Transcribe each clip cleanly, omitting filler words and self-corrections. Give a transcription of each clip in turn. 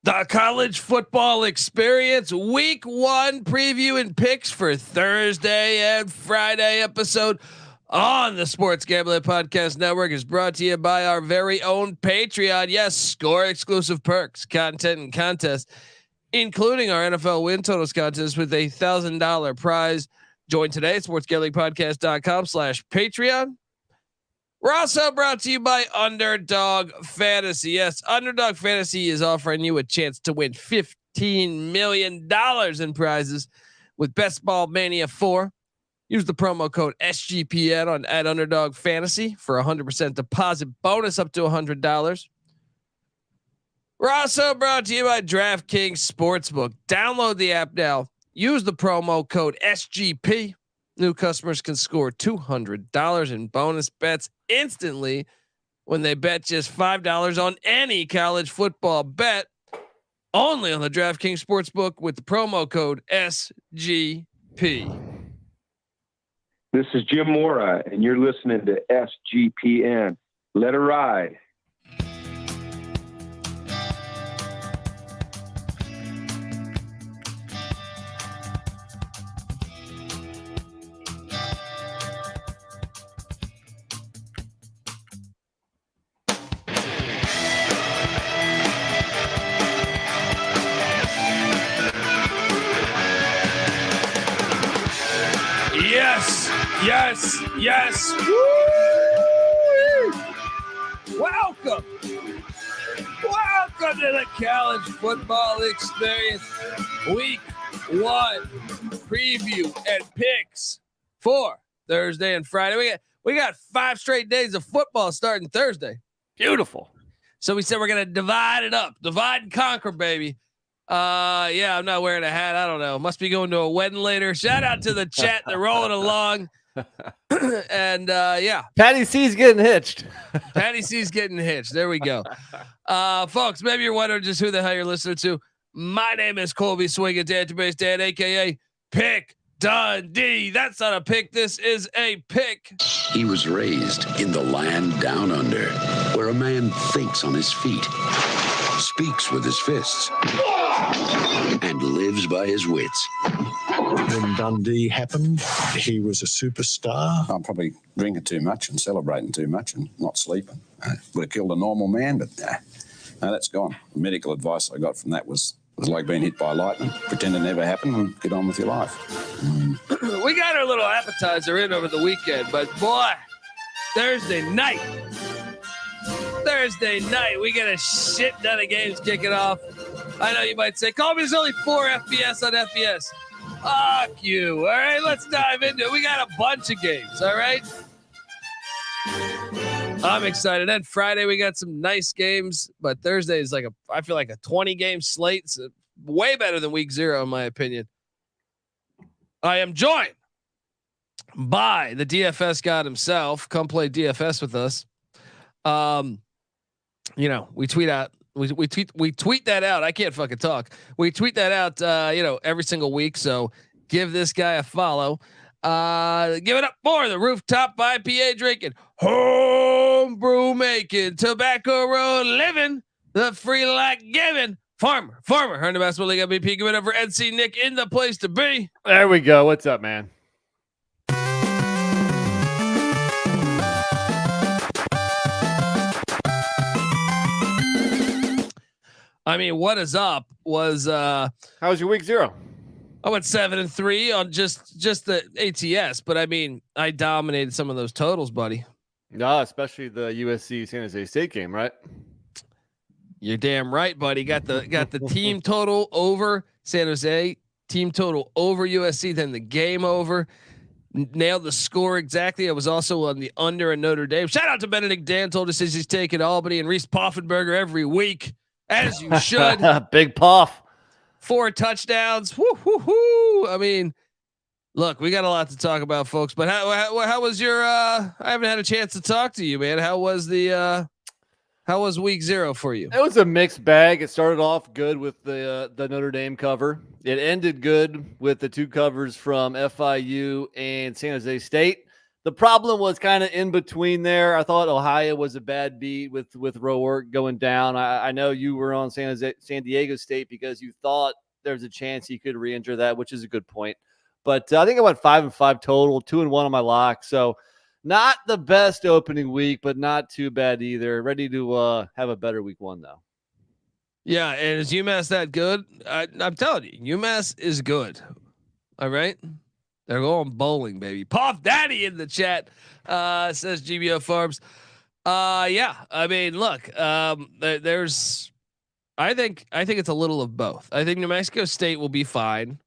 The college football experience week 1 preview and picks for Thursday and Friday episode on the Sports Gambling Podcast Network is brought to you by our very own Patreon. Yes, score exclusive perks, content, and contests, including our NFL win totals contest with $1,000 prize. Join today at sportsgamblingpodcast.com/Patreon. We're also brought to you by Underdog Fantasy. Yes, Underdog Fantasy is offering you a chance to win $15 million in prizes with Best Ball Mania 4. Use the promo code SGPN at Underdog Fantasy for 100% deposit bonus up to $100. We're also brought to you by DraftKings Sportsbook. Download the app now. Use the promo code SGP. New customers can score $200 in bonus bets instantly when they bet just $5 on any college football bet. Only on the DraftKings Sportsbook with the promo code SGP. This is Jim Mora, and you're listening to SGPN. Let her ride. Yes. Woo! Welcome to the college football experience. Week 1 preview and picks for Thursday and Friday. We got 5 straight days of football starting Thursday. Beautiful. So we said we're gonna divide it up, divide and conquer, baby. Yeah, I'm not wearing a hat. I don't know. Must be going to a wedding later. Shout out to the chat. They're rolling along. And yeah, Patty C's getting hitched. Patty C's getting hitched. There we go. Folks, maybe you're wondering just who the hell you're listening to. My name is Colby Swinging Database Dan, aka Pick Dundee. That's not a pick. This is a pick. He was raised in the land down under, where a man thinks on his feet, speaks with his fists, and lives by his wits. When Dundee happened, he was a superstar. I'm probably drinking too much and celebrating too much and not sleeping. Would have killed a normal man, but no, that's gone. The medical advice I got from that was like being hit by lightning. Pretend it never happened and get on with your life. We got our little appetizer in over the weekend, but boy, Thursday night, we got a shit ton of games kicking off. I know you might say, Colby, there's only 4 FBS on FBS. Fuck you. All right, let's dive into it. We got a bunch of games. All right. I'm excited. Then Friday, we got some nice games, but Thursday is I feel like a 20 game slate. It's way better than week 0, in my opinion. I am joined by the DFS god himself. Come play DFS with us. We tweet out. We tweet that out. I can't fucking talk. We tweet that out, every single week. So give this guy a follow. Give it up for the rooftop IPA drinking, home brew making, tobacco road living, the free like giving, farmer, earn the basketball league MVP. Give it up for NC Nick in the place to be. There we go. What's up, man? I mean, what is up was how was your week 0? I went 7-3 on just the ATS, but I mean, I dominated some of those totals, buddy. No, especially the USC San Jose State game, right? You're damn right, buddy. Got the team total over San Jose, team total over USC, then the game over. Nailed the score exactly. I was also on the under in Notre Dame. Shout out to Benedict Dan, told us he's taking Albany and Reese Poffenberger every week. As you should. Big Puff. 4 touchdowns. Woo, woo, woo. I mean, look, we got a lot to talk about, folks. But how was your? I haven't had a chance to talk to you, man. How was week 0 for you? It was a mixed bag. It started off good with the Notre Dame cover. It ended good with the 2 covers from FIU and San Jose State. The problem was kind of in between there. I thought Ohio was a bad beat with Rhode going down. I know you were on San Diego State because you thought there's a chance he could re-injure that, which is a good point. But I think I went 5-5 total, 2-1 on my lock. So not the best opening week, but not too bad either. Ready to have a better week 1 though. Yeah, and is UMass that good? I'm telling you, UMass is good. All right, they're going bowling, baby. Puff Daddy in the chat says GBO Farms. Yeah, I mean, look, there's. I think it's a little of both. I think New Mexico State will be fine,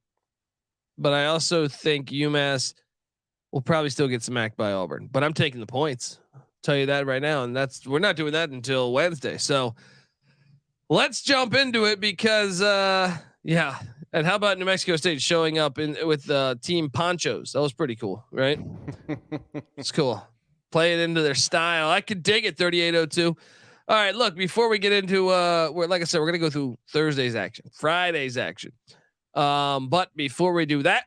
but I also think UMass will probably still get smacked by Auburn. But I'm taking the points. I'll tell you that right now, and we're not doing that until Wednesday. So. Let's jump into it because, yeah. And how about New Mexico State showing up with team ponchos? That was pretty cool, right? It's cool. Play it into their style. I could dig it. 3802. All right, look. Before we get into, like I said, we're gonna go through Thursday's action, Friday's action. But before we do that,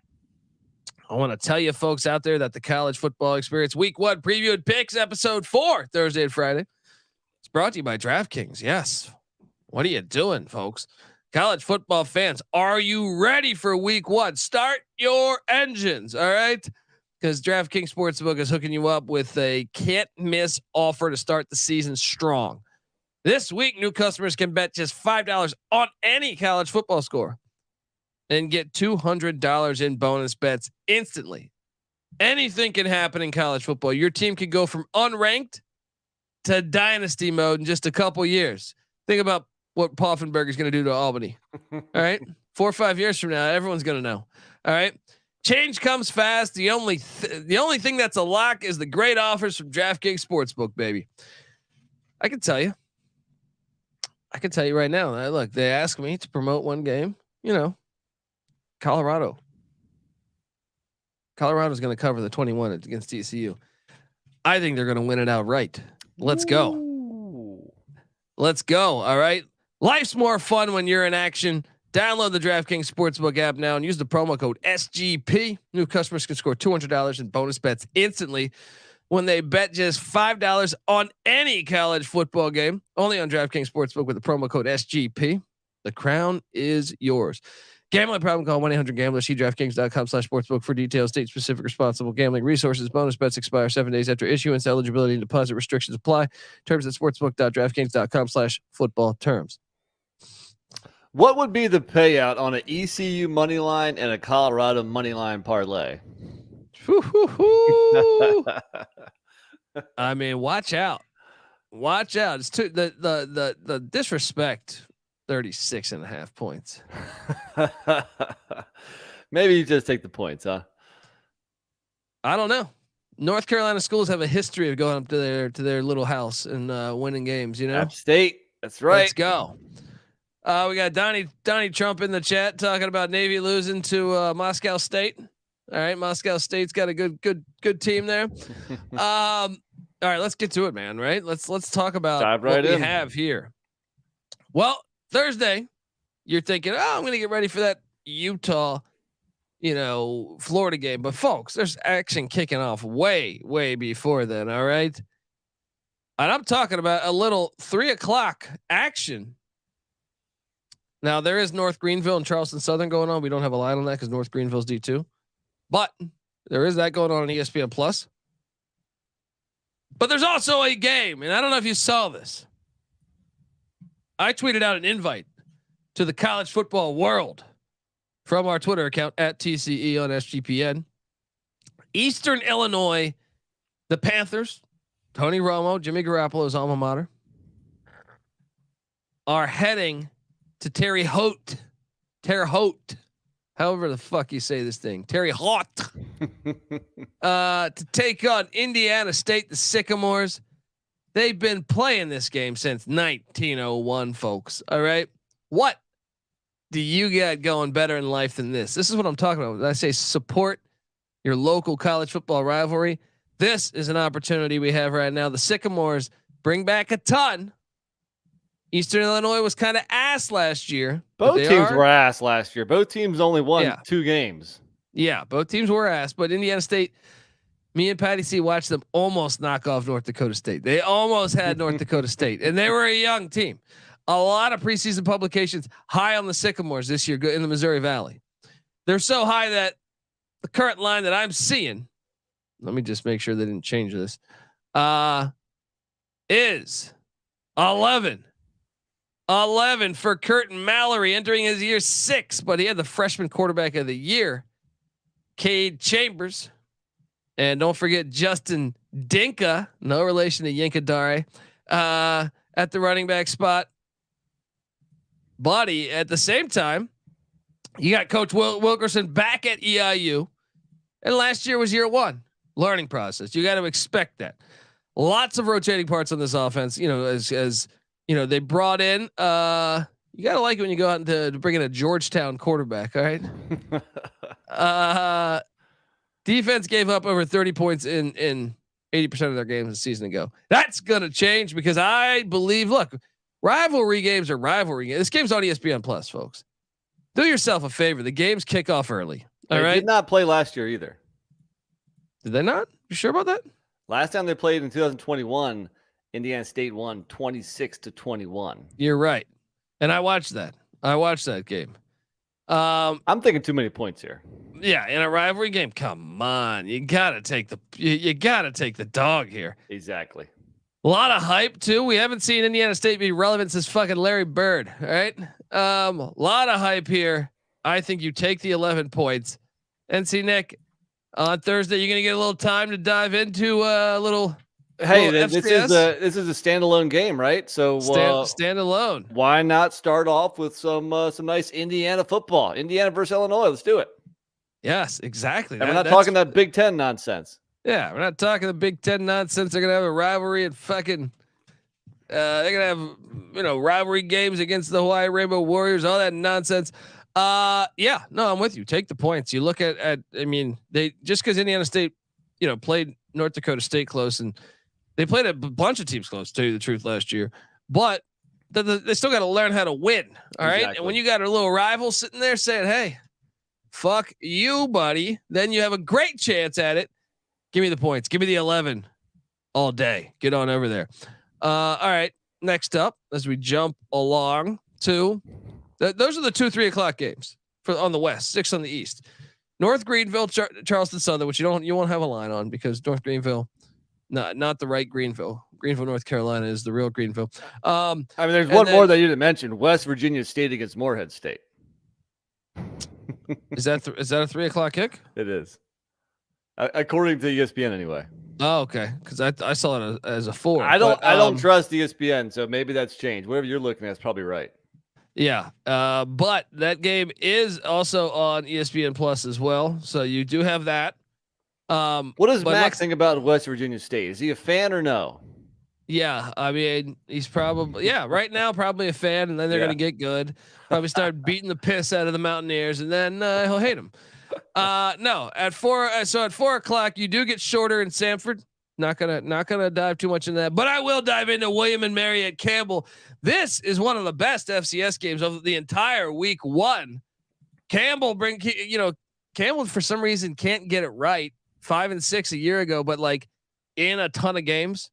I want to tell you folks out there that the College Football Experience Week 1 Previewed Picks Episode 4 Thursday and Friday. It's brought to you by DraftKings. Yes. What are you doing, folks? College football fans, are you ready for week 1? Start your engines, all right? Because DraftKings Sportsbook is hooking you up with a can't miss offer to start the season strong. This week, new customers can bet just $5 on any college football score and get $200 in bonus bets instantly. Anything can happen in college football. Your team can go from unranked to dynasty mode in just a couple years. Think about what Poffenberg is going to do to Albany. All right. 4 or 5 years from now, everyone's going to know. All right. Change comes fast. The only thing that's a lock is the great offers from DraftKings Sportsbook, baby. I can tell you right now. Look, they asked me to promote one game, Colorado's going to cover the 21 against TCU. I think they're going to win it outright. Let's go. Let's go. All right. Life's more fun when you're in action. Download the DraftKings Sportsbook app now and use the promo code SGP. New customers can score $200 in bonus bets instantly when they bet just $5 on any college football game. Only on DraftKings Sportsbook with the promo code SGP. The crown is yours. Gambling problem? Call 1-800-GAMBLER. See DraftKings.com/sportsbook for details. State specific responsible gambling resources. Bonus bets expire 7 days after issuance. Eligibility and deposit restrictions apply. Terms at sportsbook.draftkings.com/football terms. What would be the payout on an ECU money line and a Colorado money line parlay? I mean, watch out. Watch out. It's too the disrespect. 36.5 points. Maybe you just take the points, huh? I don't know. North Carolina schools have a history of going up to their little house and winning games. App State. That's right. Let's go. We got Donnie Trump in the chat talking about Navy losing to Moscow State. All right, Moscow State's got a good team there. All right, let's get to it, man. Right? Let's talk about what we have here. Well, Thursday, you're thinking, I'm going to get ready for that Utah, Florida game. But folks, there's action kicking off way before then. All right. And I'm talking about a little 3:00 action. Now there is North Greenville and Charleston Southern going on. We don't have a line on that because North Greenville's D2, but there is that going on ESPN Plus. But there's also a game, and I don't know if you saw this. I tweeted out an invite to the college football world from our Twitter account at TCE on SGPN. Eastern Illinois, the Panthers, Tony Romo, Jimmy Garoppolo's alma mater, are heading to Terre Haute, however the fuck you say this thing, Terre Haute, to take on Indiana State, the Sycamores. They've been playing this game since 1901, folks. All right. What do you got going better in life than this? This is what I'm talking about. When I say support your local college football rivalry, this is an opportunity we have right now. The Sycamores bring back a ton. Eastern Illinois was kind of ass last year. Both teams were ass last year. Both teams only won 2 games. Yeah, both teams were ass, but Indiana State Me and Patty C watched them almost knock off North Dakota State. They almost had North Dakota State, and they were a young team. A lot of preseason publications high on the Sycamores this year in the Missouri Valley. They're so high that the current line that I'm seeing, let me just make sure they didn't change this, is 11. 11 for Curtin Mallory entering his year 6, but he had the freshman quarterback of the year, Cade Chambers. And don't forget Justin Dinka, no relation to Yinka Dare, at the running back spot. Buddy, at the same time, you got Coach Wilkerson back at EIU. And last year was year 1, learning process. You got to expect that. Lots of rotating parts on this offense. You know, as you know, they brought in. You got to like it when you go out to bring in a Georgetown quarterback. All right. Defense gave up over 30 points in 80% of their games a season ago. That's going to change because I believe, look, rivalry games are rivalry games. This game's on ESPN Plus, folks. Do yourself a favor. The games kick off early. All right. Did not play last year either. Did they not? You sure about that? Last time they played in 2021, Indiana State won 26-21. You're right. And I watched that. Game. I'm thinking too many points here. Yeah, in a rivalry game, come on, you gotta take the dog here. Exactly. A lot of hype too. We haven't seen Indiana State be relevant since fucking Larry Bird. All right, a lot of hype here. I think you take the 11 points. And see, Nick, on Thursday you're gonna get a little time to dive into a little. Hey, this is a standalone game, right? So standalone. Why not start off with some nice Indiana football? Indiana versus Illinois. Let's do it. Yes, exactly. And we're not talking that Big Ten nonsense. Yeah, we're not talking the Big Ten nonsense. They're gonna have a rivalry and fucking. They're gonna have rivalry games against the Hawaii Rainbow Warriors. All that nonsense. Yeah, no, I'm with you. Take the points. You look at. I mean, they just because Indiana State, played North Dakota State close and. They played a bunch of teams close, to tell you the truth, last year, but they still got to learn how to win. All right. Exactly. And when you got a little rival sitting there saying, "Hey, fuck you, buddy," then you have a great chance at it. Give me the points. Give me the 11 all day. Get on over there. All right. Next up, as we jump along to those are the 2-3 o'clock games on the West, 6 on the East. North Greenville, Charleston Southern, which you won't have a line on because North Greenville. Not the right Greenville. Greenville, North Carolina is the real Greenville. I mean, there's one more that you didn't mention: West Virginia State against Morehead State. Is that a 3 o'clock kick? It is, according to ESPN, anyway. Oh, okay. Because I saw it as a 4. I don't trust ESPN, so maybe that's changed. Whatever you're looking at is probably right. Yeah, but that game is also on ESPN Plus as well, so you do have that. What does Max think about West Virginia State? Is he a fan or no? Yeah, I mean, he's probably right now probably a fan, and then they're gonna get good. Probably start beating the piss out of the Mountaineers, and then he'll hate them. No, at 4. So at 4 o'clock, you do get shorter in Sanford. Not gonna dive too much into that, but I will dive into William and Mary at Campbell. This is one of the best FCS games of the entire week 1. Campbell Campbell for some reason can't get it right. 5-6 a year ago, but like in a ton of games.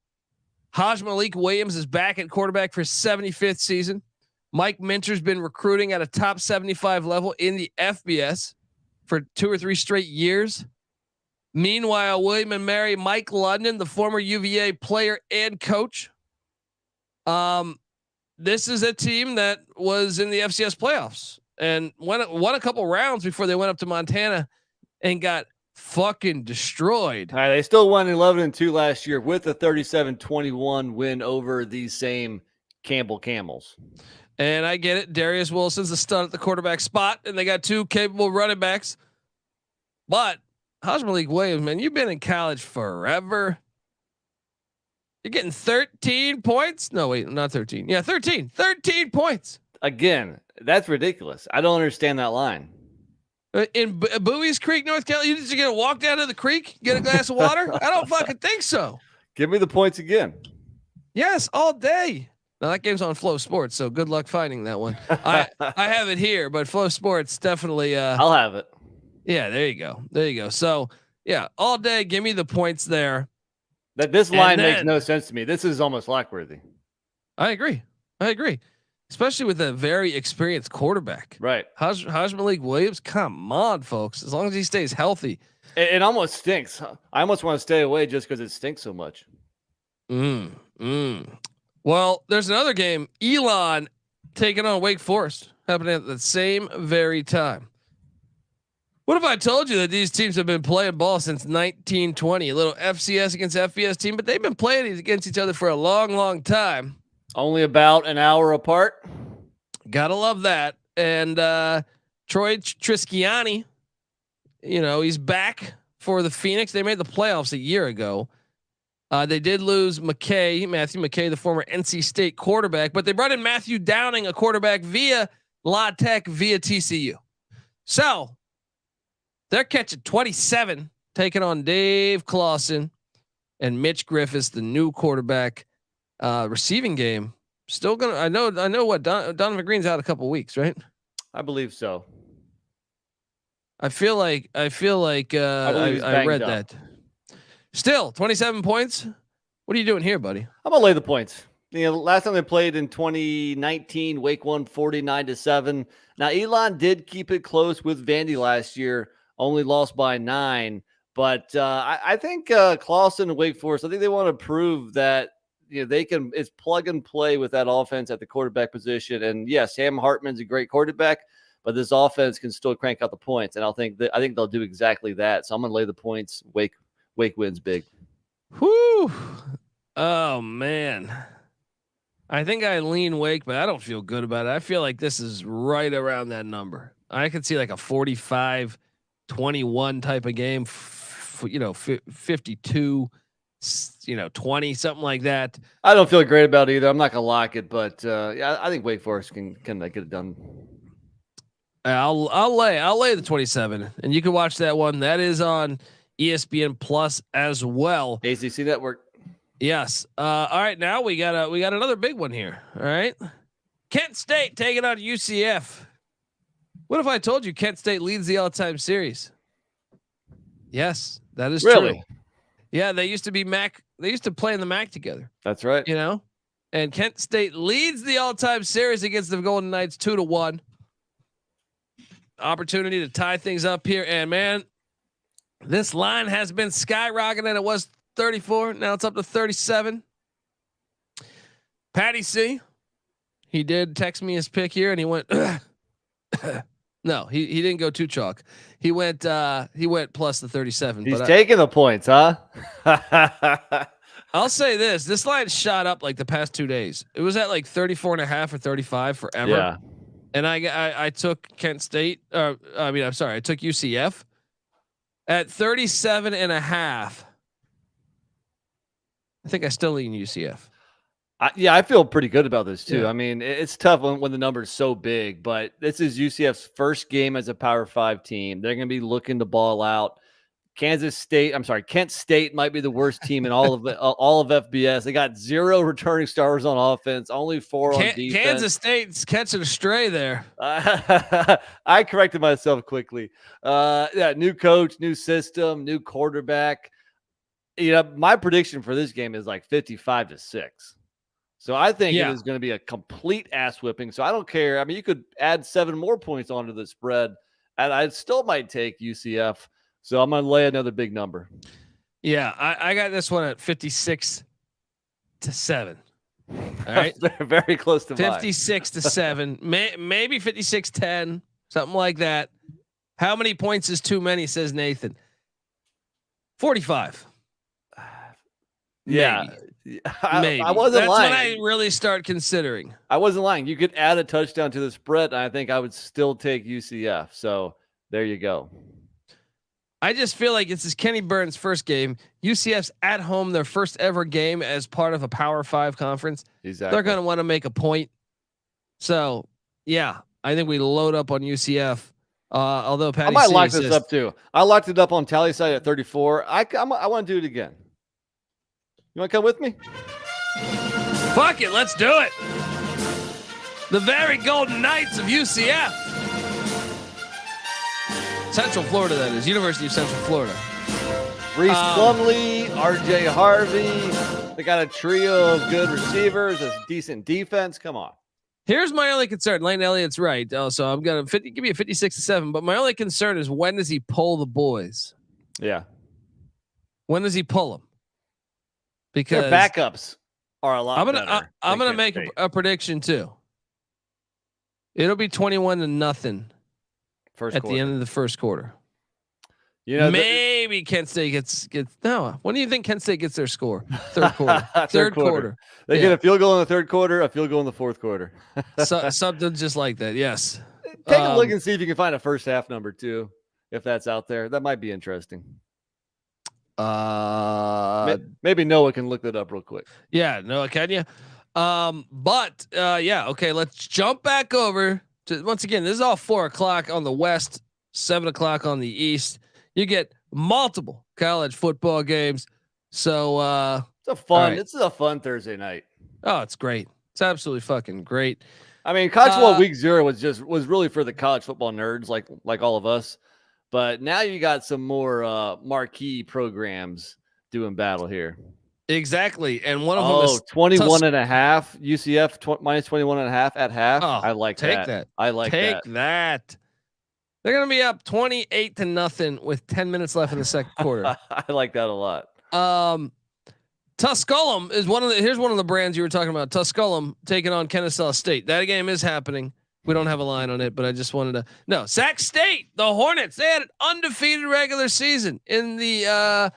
Haj Malik Williams is back at quarterback for 75th season. Mike Minter's been recruiting at a top 75 level in the FBS for 2 or 3 straight years. Meanwhile, William and Mary, Mike London, the former UVA player and coach. This is a team that was in the FCS playoffs and won a couple rounds before they went up to Montana and got fucking destroyed. All right, they still won 11-2 last year with a 37-21 win over these same Campbell Camels. And I get it. Darius Wilson's a stud at the quarterback spot, and they got 2 capable running backs. But Haj Malik Williams, man, you've been in college forever. You're getting 13 points. No, wait, not 13. Yeah, 13 points. Again, that's ridiculous. I don't understand that line. In Buies Creek, North Carolina, you just gonna walk down to the creek, get a glass of water? I don't fucking think so. Give me the points again. Yes, all day. Now that game's on Flow Sports, so good luck finding that one. I have it here, but Flow Sports definitely. I'll have it. Yeah, there you go. So Yeah, all day. Give me the points there. That this line makes no sense to me. This is almost lock-worthy. I agree. Especially with a very experienced quarterback. Right. Haj Malik Williams, come on, folks. As long as he stays healthy. It almost stinks. I almost want to stay away just because it stinks so much. Well, there's another game. Elon taking on Wake Forest happening at the same very time. What if I told you that these teams have been playing ball since 1920? A little FCS against FBS team, but they've been playing against each other for a long, long time. Only about an hour apart. Gotta love that. And Troy Trisciani, he's back for the Phoenix. They made the playoffs a year ago. They did lose Matthew McKay, the former NC State quarterback, but they brought in Matthew Downing, a quarterback via La Tech, via TCU. So they're catching 27, taking on Dave Clawson and Mitch Griffiths, the new quarterback. Receiving game still gonna. I know what Donovan Green's out a couple of weeks, right? I believe so. I feel like I read that. Still 27 points. What are you doing here, buddy? I'm gonna lay the points. Last time they played in 2019, Wake won 49-7. Now Elon did keep it close with Vandy last year, only lost by 9. But I think Clawson and Wake Forest, I think they want to prove that they can. It's plug and play with that offense at the quarterback position. And yes, Sam Hartman's a great quarterback, but this offense can still crank out the points. And I think they'll do exactly that. So I'm gonna lay the points. Wake wins big. Whoo! Oh man, I think I lean Wake, but I don't feel good about it. I feel like this is right around that number. I could see like a 45-21 type of game. 52. 20, something like that. I don't feel great about it either. I'm not gonna lock it, but yeah, I think Wake Forest can get it done. I'll lay the 27, and you can watch that one. That is on ESPN Plus as well. ACC Network. Yes. All right, now we got another big one here. All right, Kent State taking on UCF. What if I told you Kent State leads the all-time series? Yes, that is really true. Yeah, they used to be MAC. They used to play in the MAC together. That's right. And Kent State leads the all-time series against the Golden Knights 2-1. Opportunity to tie things up here, and man, this line has been skyrocketing. It was 34, now it's up to 37. Patty C, he did text me his pick here, and he went. No, he didn't go too chalk. He went plus the 37. He's taking the points, huh? I'll say this line shot up like the past 2 days. It was at like 34.5 or 35 forever. Yeah. And I took Kent State. I took UCF at 37.5. I think I still lean UCF. I feel pretty good about this too. Yeah. I mean, it's tough when the number is so big, but this is UCF's first game as a Power 5 team. They're going to be looking to ball out. Kent State might be the worst team in all of FBS. They got 0 returning starters on offense, only 4 on defense. Kansas State's catching a stray there. I corrected myself quickly. New coach, new system, new quarterback. My prediction for this game is like 55-6. So I think it is going to be a complete ass whipping. So I don't care. I mean, you could add 7 more points onto the spread, and I still might take UCF. So I'm going to lay another big number. Yeah, I got this one at 56-7. All right, very close to 56-7, maybe 56-10, something like that. How many points is too many? Says Nathan. 45. Yeah. Maybe. I wasn't That's lying. when I really start considering. I wasn't lying. You could add a touchdown to the spread, and I think I would still take UCF. So there you go. I just feel like this is Kenny Burns' first game. UCF's at home, their first ever game as part of a Power 5 conference. Exactly. They're going to want to make a point. So yeah, I think we load up on UCF. Although Patty, I might lock this up too. I locked it up on tally side at 34. I want to do it again. You want to come with me? Fuck it, let's do it. The very Golden Knights of UCF. Central Florida, that is. University of Central Florida. Reese Plumlee, RJ Harvey. They got a trio of good receivers, a decent defense. Come on. Here's my only concern. Lane Elliott's right. So I'm gonna give me a 56-7. But my only concern is, when does he pull the boys? Yeah. When does he pull them? Because their backups are a lot better. I'm gonna make a prediction too. It'll be 21-0 at the end of the first quarter. You know, maybe Kent State gets no. When do you think Kent State gets their score? Third quarter. third quarter. They get a field goal in the third quarter, a field goal in the fourth quarter. So, something just like that. Yes. Take a look and see if you can find a first half number too, if that's out there. That might be interesting. Maybe Noah can look that up real quick. Yeah, Noah, can you? Yeah, okay. Let's jump back over to, once again, this is all 4:00 on the West, 7:00 on the East. You get multiple college football games. So it's a fun Thursday night. Oh, it's great. It's absolutely fucking great. I mean, college football week 0 was really for the college football nerds like all of us. But now you got some more marquee programs doing battle here. Exactly. And one of them is 21 and a half, UCF minus 21 and a half at half. I like that. I like that. Take that. They're going to be up 28-0 with 10 minutes left in the second quarter. I like that a lot. Tusculum is here's one of the brands you were talking about. Tusculum taking on Kennesaw State. That game is happening. We don't have a line on it, but I just wanted to Sac State, the Hornets, they had an undefeated regular season in the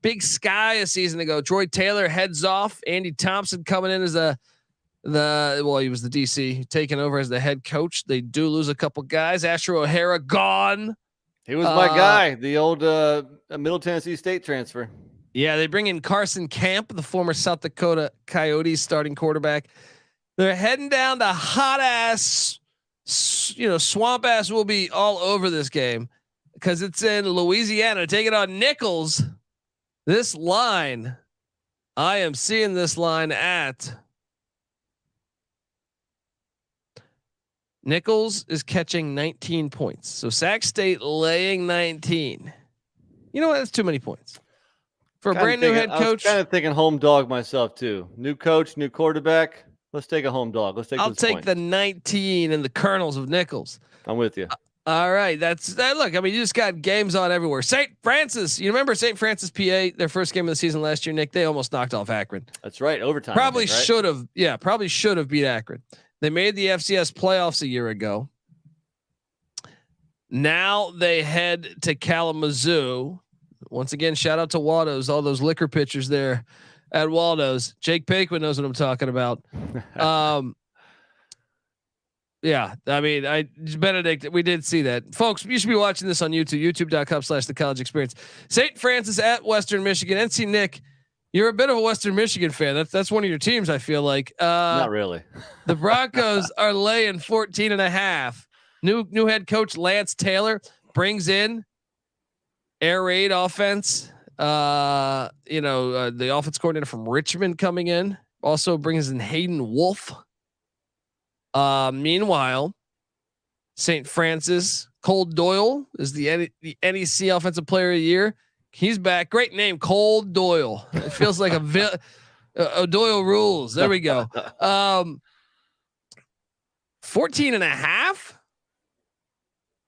Big Sky a season ago. Troy Taylor heads off. Andy Thompson coming in as he was the DC, taking over as the head coach. They do lose a couple guys. Asher O'Hara gone. He was my guy, the old Middle Tennessee State transfer. Yeah, they bring in Carson Camp, the former South Dakota Coyotes starting quarterback. They're heading down to hot ass, swamp ass will be all over this game because it's in Louisiana. Take it on Nicholls. This line, I am seeing this line at Nicholls is catching 19 points. So Sac State laying 19. You know what? That's too many points for a brand new head coach. I was kind of thinking home dog myself too. New coach, new quarterback. Let's take a home dog. I'll take points. the 19 and the Colonels of Nicholls. I'm with you. All right. That's that. Look, I mean, you just got games on everywhere. St. Francis, you remember St. Francis, PA, their first game of the season last year, Nick, they almost knocked off Akron. That's right. Overtime. Probably should have. Yeah. Probably should have beat Akron. They made the FCS playoffs a year ago. Now they head to Kalamazoo. Once again, shout out to Waldo's, all those liquor pitchers there at Waldo's. Jake Paquin knows what I'm talking about. Yeah, I mean, Benedict, we did see that. Folks, you should be watching this on YouTube, youtube.com/thecollegeexperience. St. Francis at Western Michigan. NC Nick, you're a bit of a Western Michigan fan. That's one of your teams, I feel like. Not really. The Broncos are laying 14.5. New head coach Lance Taylor brings in air raid offense. The offense coordinator from Richmond coming in also brings in Hayden Wolf. Meanwhile, St. Francis, Cole Doyle is the NEC Offensive Player of the Year. He's back. Great name, Cole Doyle. It feels like Doyle rules. There we go. 14.5.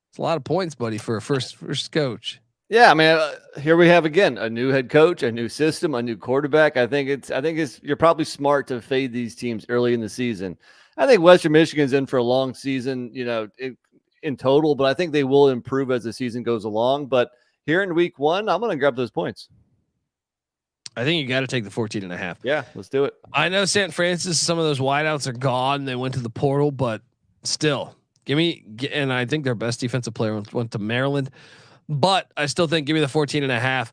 It's a lot of points, buddy, for a first coach. Yeah, I mean, here we have again a new head coach, a new system, a new quarterback. I think it's you're probably smart to fade these teams early in the season. I think Western Michigan's in for a long season, in total, but I think they will improve as the season goes along. But here in week 1, I'm going to grab those points. I think you got to take the 14.5. Yeah, let's do it. I know St. Francis, some of those wideouts are gone. They went to the portal, but still and I think their best defensive player went to Maryland, but I still think give me the 14.5.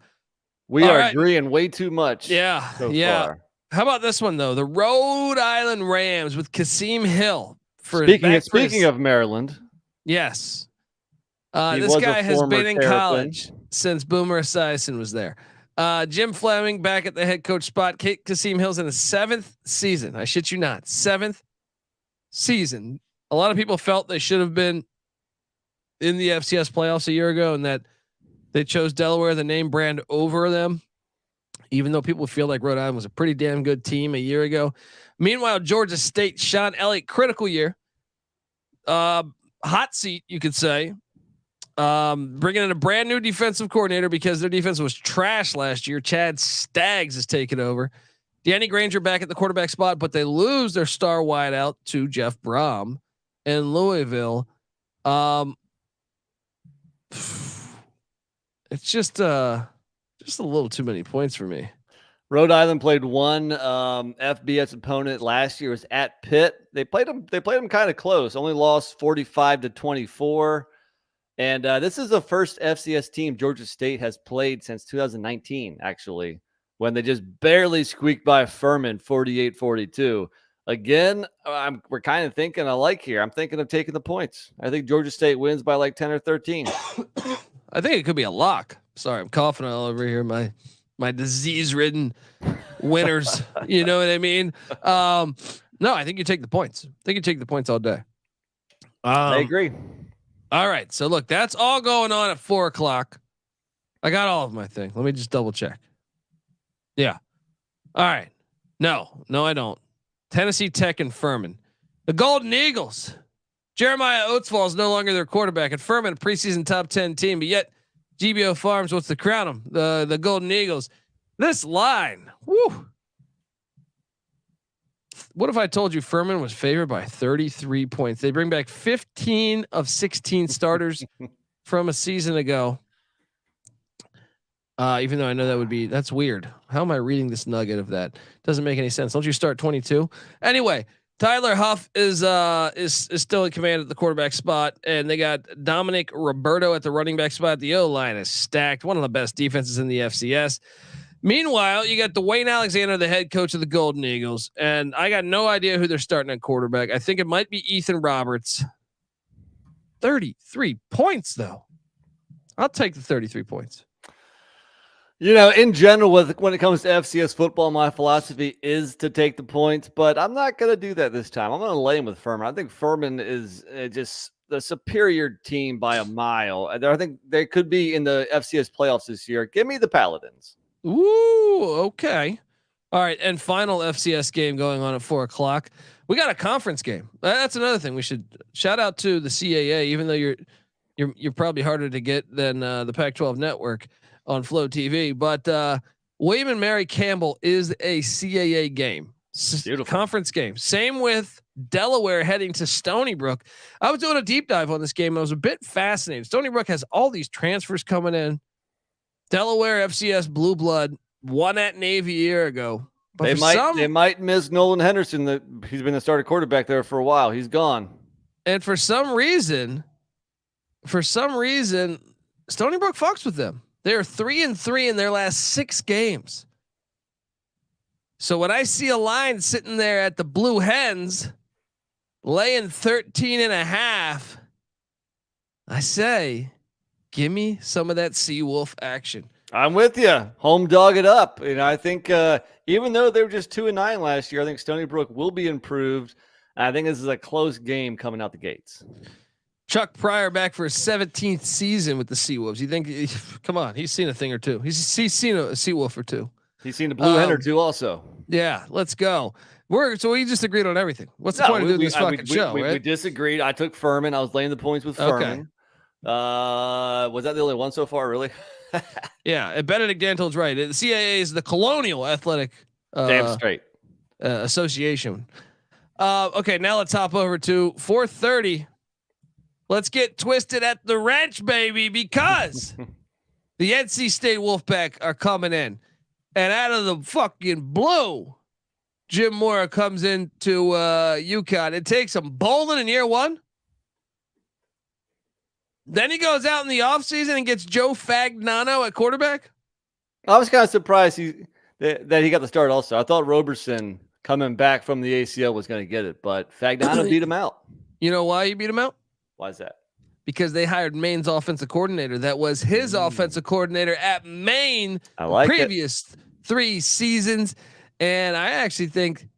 We are agreeing way too much. Yeah. So far. How about this one though? The Rhode Island Rams with Kasim Hill. Speaking of Maryland, yes, this guy has been in college since Boomer Esiason was there. Jim Fleming back at the head coach spot. Kasim Hill's in his 7th season. I shit you not, 7th season. A lot of people felt they should have been in the FCS playoffs a year ago, and that They chose Delaware, the name brand, over them, even though people feel like Rhode Island was a pretty damn good team a year ago. Meanwhile, Georgia State, Sean Elliott, critical year. Hot seat, you could say. Bringing in a brand new defensive coordinator because their defense was trash last year. Chad Staggs is taking over. Danny Granger back at the quarterback spot, but they lose their star wideout to Jeff Brohm in Louisville. It's just a little too many points for me. Rhode Island played one FBS opponent last year. It was at Pitt. They played them kind of close. Only lost 45-24. And this is the first FCS team Georgia State has played since 2019, actually, when they just barely squeaked by Furman 48-42. Again, we're kind of thinking alike here. I'm thinking of taking the points. I think Georgia State wins by like 10 or 13. I think it could be a lock. Sorry, I'm coughing all over here. My disease-ridden winners. You know what I mean? No, I think you take the points. I think you take the points all day. I agree. All right. So look, that's all going on at 4:00. I got all of my thing. Let me just double check. Yeah. All right. No, I don't. Tennessee Tech and Furman. The Golden Eagles. Jeremiah Oatsfall is no longer their quarterback. At Furman, a preseason top 10 team, but yet GBO Farms wants to crown them. The Golden Eagles. This line. Woo. What if I told you Furman was favored by 33 points? They bring back 15 of 16 starters from a season ago. Even though I know that's weird. How am I reading this nugget of that? Doesn't make any sense. Don't you start 22? Anyway, Tyler Huff is still in command at the quarterback spot, and they got Dominic Roberto at the running back spot. The O line is stacked. One of the best defenses in the FCS. Meanwhile, you got Dwayne Alexander, the head coach of the Golden Eagles, and I got no idea who they're starting at quarterback. I think it might be Ethan Roberts. 33 points, though. I'll take the 33 points. You know, in general, when it comes to FCS football, my philosophy is to take the points, but I'm not going to do that this time. I'm going to lay him with Furman. I think Furman is just the superior team by a mile. I think they could be in the FCS playoffs this year. Give me the Paladins. Ooh, okay. All right, and final FCS game going on at 4:00. We got a conference game. That's another thing we should shout out to the CAA, even though you're probably harder to get than the Pac-12 network on Flow TV. But William and Mary Campbell is a CAA game. Beautiful. Conference game. Same with Delaware heading to Stony Brook. I was doing a deep dive on this game. I was a bit fascinated. Stony Brook has all these transfers coming in. Delaware FCS blue blood won at Navy a year ago. But they might miss Nolan Henderson. He's been the starting quarterback there for a while. He's gone. And for some reason, Stony Brook fucks with them. They're 3-3 in their last 6 games. So when I see a line sitting there at the Blue Hens laying 13.5, I say, give me some of that Seawolf action. I'm with you. Home dog it up. And I think even though they were just 2-9 last year, I think Stony Brook will be improved. I think this is a close game coming out the gates. Chuck Pryor back for his 17th season with the Seawolves. You think? Come on, he's seen a thing or two. He's seen a Seawolf or two. He's seen a blue hen or two also. Yeah, let's go. So we just agreed on everything. What's the point of doing this fucking show? We disagreed. I took Furman. I was laying the points with Furman. Okay. Was that the only one so far? Really? Yeah, and Benedict Dantold's right. The CAA is the Colonial Athletic damn straight Association. Okay, now let's hop over to 4:30. Let's get twisted at the wrench, baby, because the NC State Wolfpack are coming in, and out of the fucking blue, Jim Mora comes into UConn. It takes him bowling in year 1. Then he goes out in the offseason and gets Joe Fagnano at quarterback. I was kind of surprised that he got the start also. I thought Roberson coming back from the ACL was going to get it, but Fagnano beat him out. You know why he beat him out? Why is that? Because they hired Maine's offensive coordinator. That was his offensive coordinator at Maine the previous 3 seasons. And I actually think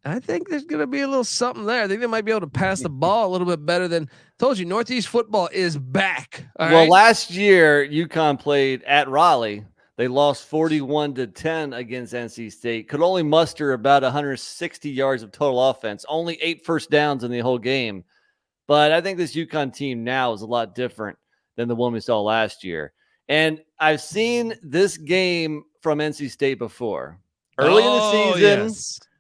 I think there's going to be a little something there. I think they might be able to pass the ball a little bit better than told you. Northeast football is back. Well, last year UConn played at Raleigh. They lost 41-10 against NC State. Could only muster about 160 yards of total offense. Only 8 first downs in the whole game. But I think this UConn team now is a lot different than the one we saw last year. And I've seen this game from NC State before. Early in the season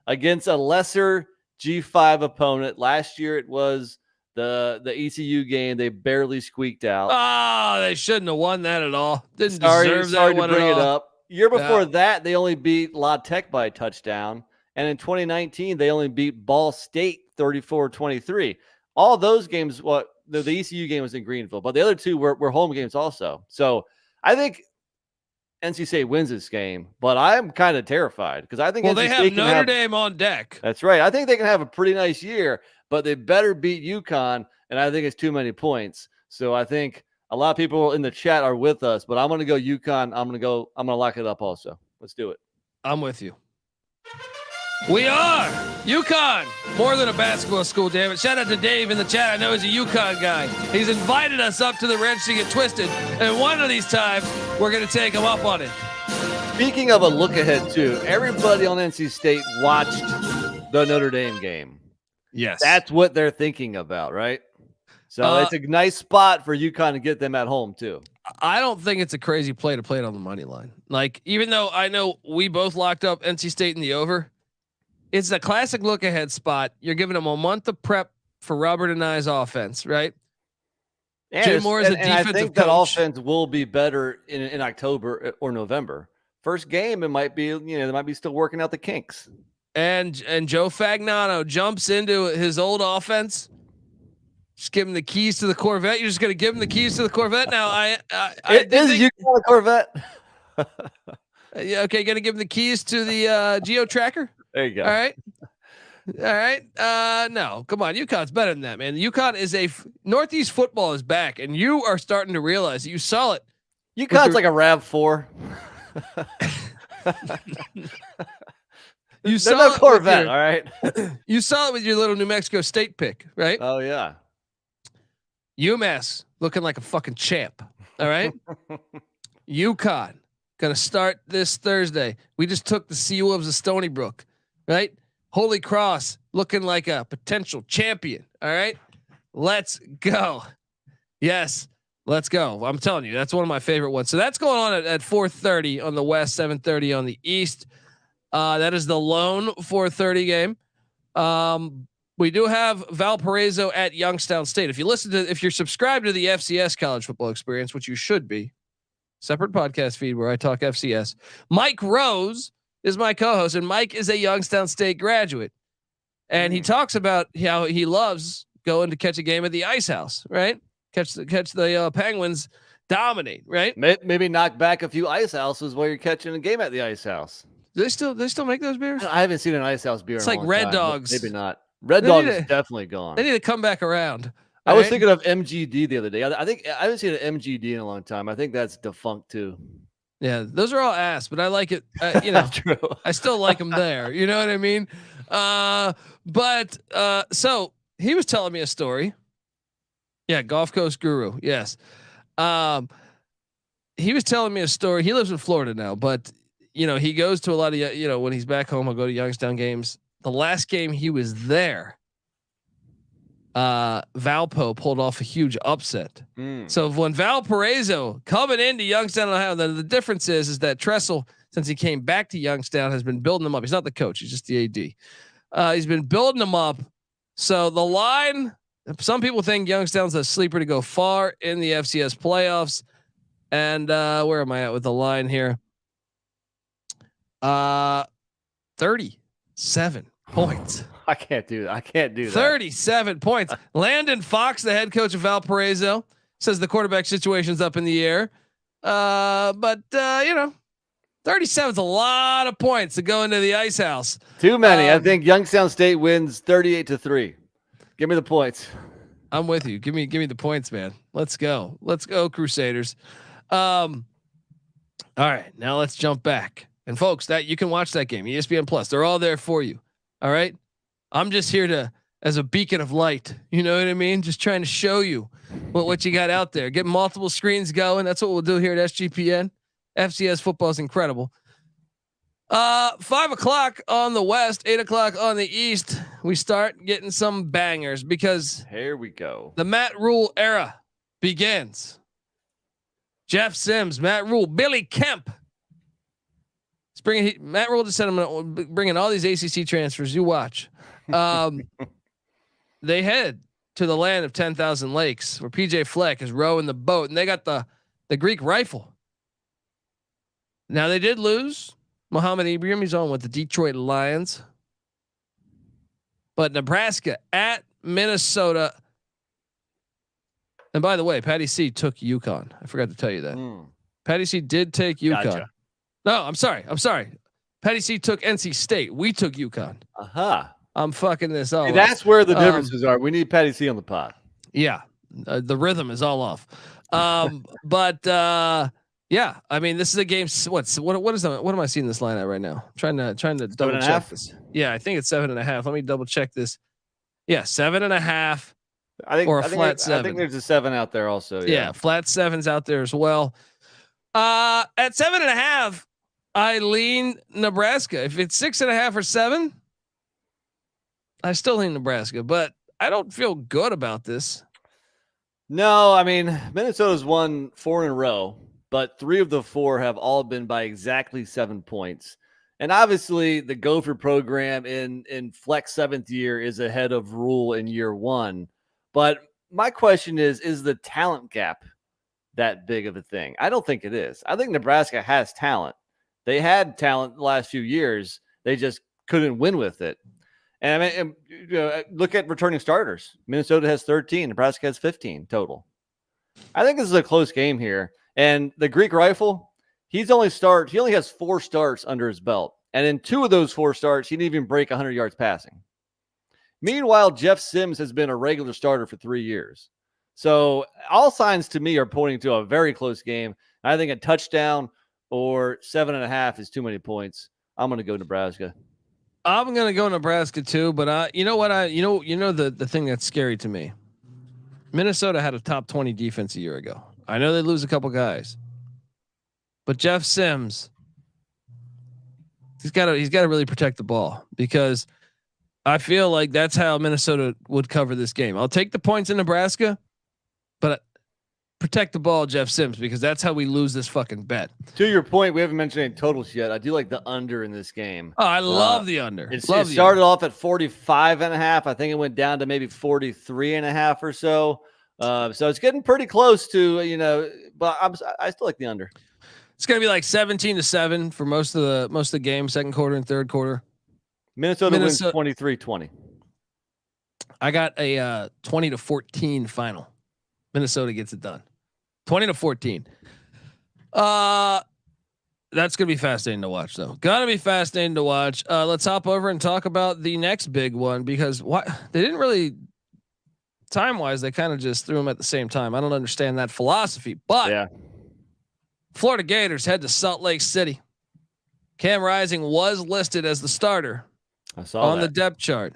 against a lesser G5 opponent. Last year it was the ECU game. They barely squeaked out. Oh, they shouldn't have won that at all. Didn't deserve that sorry one to bring at it all. up. Year before that, they only beat La Tech by a touchdown. And in 2019, they only beat Ball State 34-23. All those games, the ECU game was in Greenville, but the other two were home games also. So I think NC State wins this game, but I'm kind of terrified because I think they have Notre Dame on deck. That's right. I think they can have a pretty nice year, but they better beat UConn, and I think it's too many points. So I think a lot of people in the chat are with us, but I'm going to go UConn. I'm going to lock it up also. Let's do it. I'm with you. We are UConn, more than a basketball school, damn it. Shout out to Dave in the chat. I know he's a UConn guy. He's invited us up to the Ranch to get twisted, and one of these times we're going to take him up on it. Speaking of a look ahead too, everybody on NC State watched the Notre Dame game. Yes, that's what they're thinking about, right? So it's a nice spot for UConn to get them at home too. I don't think it's a crazy play to play it on the money line. Like, even though I know we both locked up NC State in the over, it's a classic look ahead spot. You're giving them a month of prep for Robert and I's offense, right? Jim Moore is a defensive I think coach. That offense will be better in October or November. First game, it might be, they might be still working out the kinks. And Joe Fagnano jumps into his old offense. Just give him the keys to the Corvette. You're just going to give him the keys to the Corvette now. Is UConn a Corvette? Yeah. Okay. Going to give him the keys to the Geo Tracker. There you go. All right. No, come on. UConn's better than that, man. UConn is Northeast football is back, and you are starting to realize that you saw it. UConn's like a RAV4. You saw no Corvette, all right. You saw it with your little New Mexico State pick, right? Oh yeah. UMass looking like a fucking champ. All right. UConn gonna start this Thursday. We just took the Seawolves of Stony Brook, right? Holy Cross looking like a potential champion. All right. Let's go. Yes. Let's go. I'm telling you, that's one of my favorite ones. So that's going on at 4:30 on the West, 7:30 on the East. That is the lone 4:30 game. We do have Valparaiso at Youngstown State. If you're subscribed to the FCS College Football Experience, which you should be, separate podcast feed where I talk FCS. Mike Rose is my co-host, and Mike is a Youngstown State graduate, and he talks about how he loves going to catch a game at the Ice House, right? Catch the Penguins dominate, right? Maybe knock back a few ice houses while you're catching a game at the Ice House. Do they still make those beers? I haven't seen an Ice House beer. It's in a like long Red time, Dogs. Maybe not. Red Dogs is definitely gone. They need to come back around. I was thinking of MGD the other day. I think I haven't seen an MGD in a long time. I think that's defunct too. Yeah, those are all ass, but I like it. You know, True. I still like them there. You know what I mean? So he was telling me a story. Yeah, Gulf Coast Guru. Yes. He was telling me a story. He lives in Florida now, but he goes to a lot of, when he's back home, he'll go to Youngstown games. The last game he was there, Valpo pulled off a huge upset. So when Valparaiso coming into Youngstown, Ohio, the difference is that Tressel, since he came back to Youngstown, has been building them up. He's not the coach; he's just the AD. He's been building them up. So the line, some people think Youngstown's a sleeper to go far in the FCS playoffs. And where am I at with the line here? 37 points. I can't do that. 37 points. Landon Fox, the head coach of Valparaiso, says the quarterback situation's up in the air. 37 is a lot of points to go into the Ice House. Too many. I think Youngstown State wins 38-3. Give me the points. I'm with you. Give me the points, man. Let's go, Crusaders. All right, now let's jump back. And folks, that you can watch that game, ESPN Plus. They're all there for you. All right. I'm just here as a beacon of light. You know what I mean? Just trying to show you what you got out there. Get multiple screens going. That's what we'll do here at SGPN. FCS football is incredible. 5 o'clock on the West, 8 o'clock on the East. We start getting some bangers because here we go. The Matt Rhule era begins. Jeff Sims, Matt Rhule, Billy Kemp. Matt Rhule just said I'm going to bring in all these ACC transfers. You watch. They head to the land of 10,000 lakes where PJ Fleck is rowing the boat, and they got the Greek rifle. Now they did lose Muhammad Ibrahim. He's on with the Detroit Lions, but Nebraska at Minnesota. And by the way, Patty C took UConn. I forgot to tell you that. Patty C did take UConn. Gotcha. No, I'm sorry. Patty C took NC State. We took UConn. I'm fucking this all. That's where the differences are. We need Patty C on the pod. Yeah, the rhythm is all off. Yeah, I mean, this is a game. What is that? What am I seeing this line at right now? Trying to double check this. Yeah, I think it's 7.5. Let me double check this. Yeah, 7.5. Flat 7. I think there's a 7 out there also. Yeah, flat 7's out there as well. At 7.5, I lean Nebraska. If it's 6.5 or 7, I still lean Nebraska, but I don't feel good about this. No, I mean, Minnesota's won 4 in a row, but 3 of the 4 have all been by exactly 7 points. And obviously the Gopher program in Fleck's 7th year is ahead of Rhule in year 1. But my question is the talent gap that big of a thing? I don't think it is. I think Nebraska has talent. They had talent the last few years. They just couldn't win with it. And I mean, look at returning starters. Minnesota has 13. Nebraska has 15 total. I think this is a close game here. And the Greek rifle, he only has 4 starts under his belt. And in 2 of those 4 starts, he didn't even break 100 yards passing. Meanwhile, Jeff Sims has been a regular starter for 3 years. So all signs to me are pointing to a very close game. I think a touchdown or 7.5 is too many points. I'm going to go Nebraska. I'm going to go Nebraska too, but you know what? The thing that's scary to me. Minnesota had a top 20 defense a year ago. I know they lose a couple guys, but Jeff Sims, he's got to really protect the ball, because I feel like that's how Minnesota would cover this game. I'll take the points in Nebraska, but protect the ball, Jeff Sims, because that's how we lose this fucking bet. To your point, we haven't mentioned any totals yet. I do like the under in this game. Oh, I love the under. It started off at 45.5. I think it went down to maybe 43.5 or so. So it's getting pretty close to, but I still like the under. It's going to be like 17-7 for most of the game, second quarter and third quarter. Minnesota wins 23-20. I got a 20-14 final. Minnesota gets it done. 20-14. That's gonna be fascinating to watch, though. Gotta be fascinating to watch. Let's hop over and talk about the next big one, because they didn't really time wise. They kind of just threw them at the same time. I don't understand that philosophy, but yeah. Florida Gators head to Salt Lake City. Cam Rising was listed as the starter on the depth chart.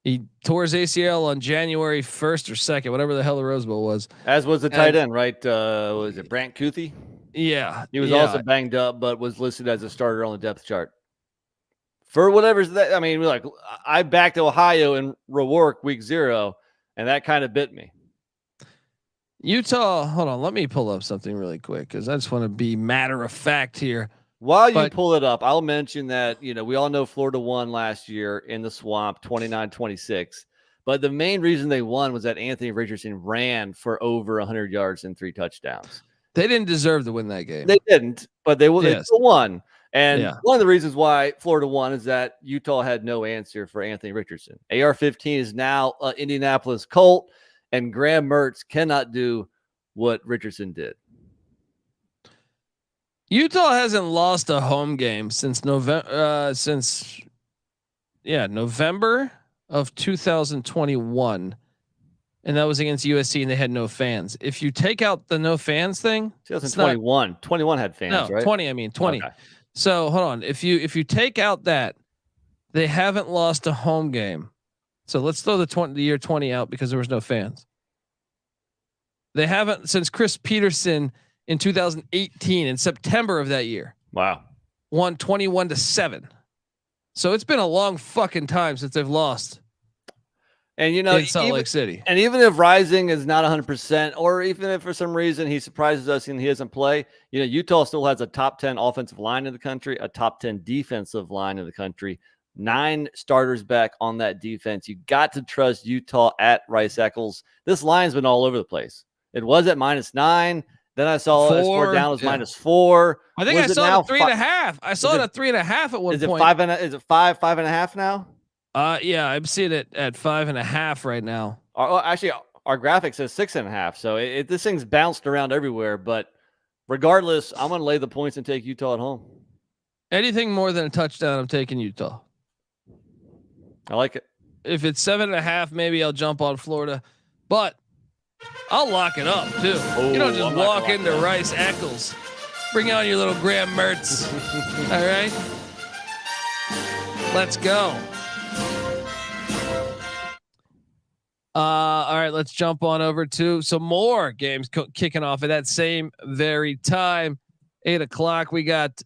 He tore his ACL on January 1st or 2nd, whatever the hell the Rose Bowl was. As was the tight end, right? Was it Brant Kuthi? Yeah. He was also banged up, but was listed as a starter on the depth chart. For whatever's that, I mean, I backed Ohio in Rourke week 0, and that kind of bit me. Utah, hold on, let me pull up something really quick, because I just want to be matter of fact here. While you pull it up, I'll mention that, we all know Florida won last year in the swamp, 29-26. But the main reason they won was that Anthony Richardson ran for over 100 yards and 3 touchdowns. They didn't deserve to win that game. They didn't, but they still won. And one of the reasons why Florida won is that Utah had no answer for Anthony Richardson. AR-15 is now Indianapolis Colt, and Graham Mertz cannot do what Richardson did. Utah hasn't lost a home game since November of 2021, and that was against USC, and they had no fans. If you take out the no fans thing, 2021, 21 had fans, no, right? 20. I mean 20. Okay. So hold on. If you take out that, They haven't lost a home game. So let's throw the year 20 out because there was no fans. They haven't since Chris Peterson in 2018 in September of that year. Wow. Won 21-7. So it's been a long fucking time since they've lost. And in Salt Lake City. And even if Rising is not 100%, or even if for some reason he surprises us and he doesn't play, Utah still has a top 10 offensive line in the country, a top 10 defensive line in the country, 9 starters back on that defense. You got to trust Utah at Rice-Eccles. This line's been all over the place. It was at -9. Then I saw it as down as -4. I think I saw it 3.5. I saw it at 3.5 at one point. Is it 5.5 now? Yeah, I'm seeing it at 5.5 right now. Actually, our graphic says 6.5. So this thing's bounced around everywhere. But regardless, I'm going to lay the points and take Utah at home. Anything more than a touchdown, I'm taking Utah. I like it. If it's 7.5, maybe I'll jump on Florida, but I'll lock it up too. You don't just walk into Rice-Eccles. Bring on your little Graham Mertz. All right, let's go. All right, let's jump on over to some more games kicking off at that same very time. 8:00. We got.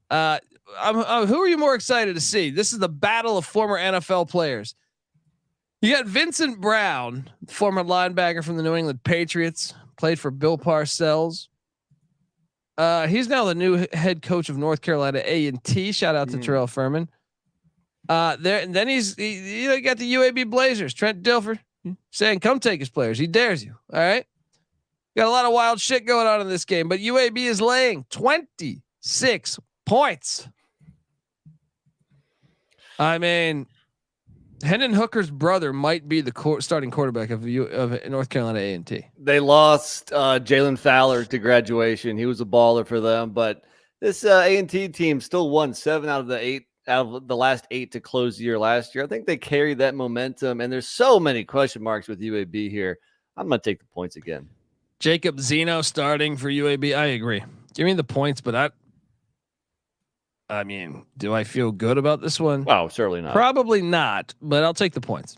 Who are you more excited to see? This is the battle of former NFL players. You got Vincent Brown, former linebacker from the New England Patriots, played for Bill Parcells. He's now the new head coach of North Carolina A&T. Shout out to Terrell Furman. And then you got the UAB Blazers, Trent Dilfer, saying, "Come take his players." He dares you. All right. Got a lot of wild shit going on in this game, but UAB is laying 26 points. I mean, Hendon Hooker's brother might be the starting quarterback of North Carolina A&T. They lost Jalen Fowler to graduation. He was a baller for them, but this A&T team still won 7 out of the last 8 to close the year last year. I think they carried that momentum, and there's so many question marks with UAB here. I'm going to take the points again. Jacob Zeno starting for UAB. I agree. Give me the points, but I mean, do I feel good about this one? Oh, certainly not. Probably not, but I'll take the points.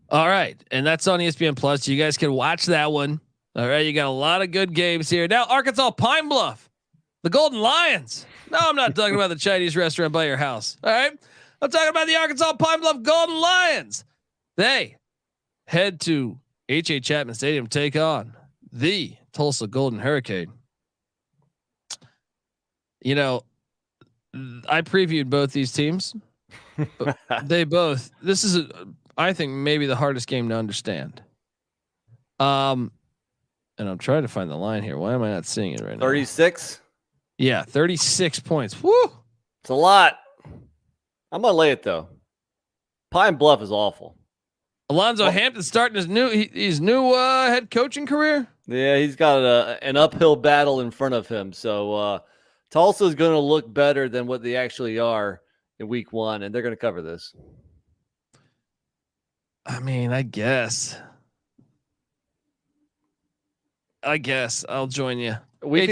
All right. And that's on ESPN Plus. You guys can watch that one. All right. You got a lot of good games here. Now, Arkansas Pine Bluff, the Golden Lions. No, I'm not talking about the Chinese restaurant by your house. All right. I'm talking about the Arkansas Pine Bluff Golden Lions. They head to H.A. Chapman Stadium to take on the Tulsa Golden Hurricane. You know, I previewed both these teams. This is, I think, maybe the hardest game to understand. And I'm trying to find the line here. Why am I not seeing it right now? 36? Yeah, 36 points. Woo! It's a lot. I'm going to lay it, though. Pine Bluff is awful. Alonzo Hampton starting his new head coaching career. Yeah, he's got an uphill battle in front of him. So Tulsa is going to look better than what they actually are in week 1, and they're going to cover this. I mean, I guess I'll join you. We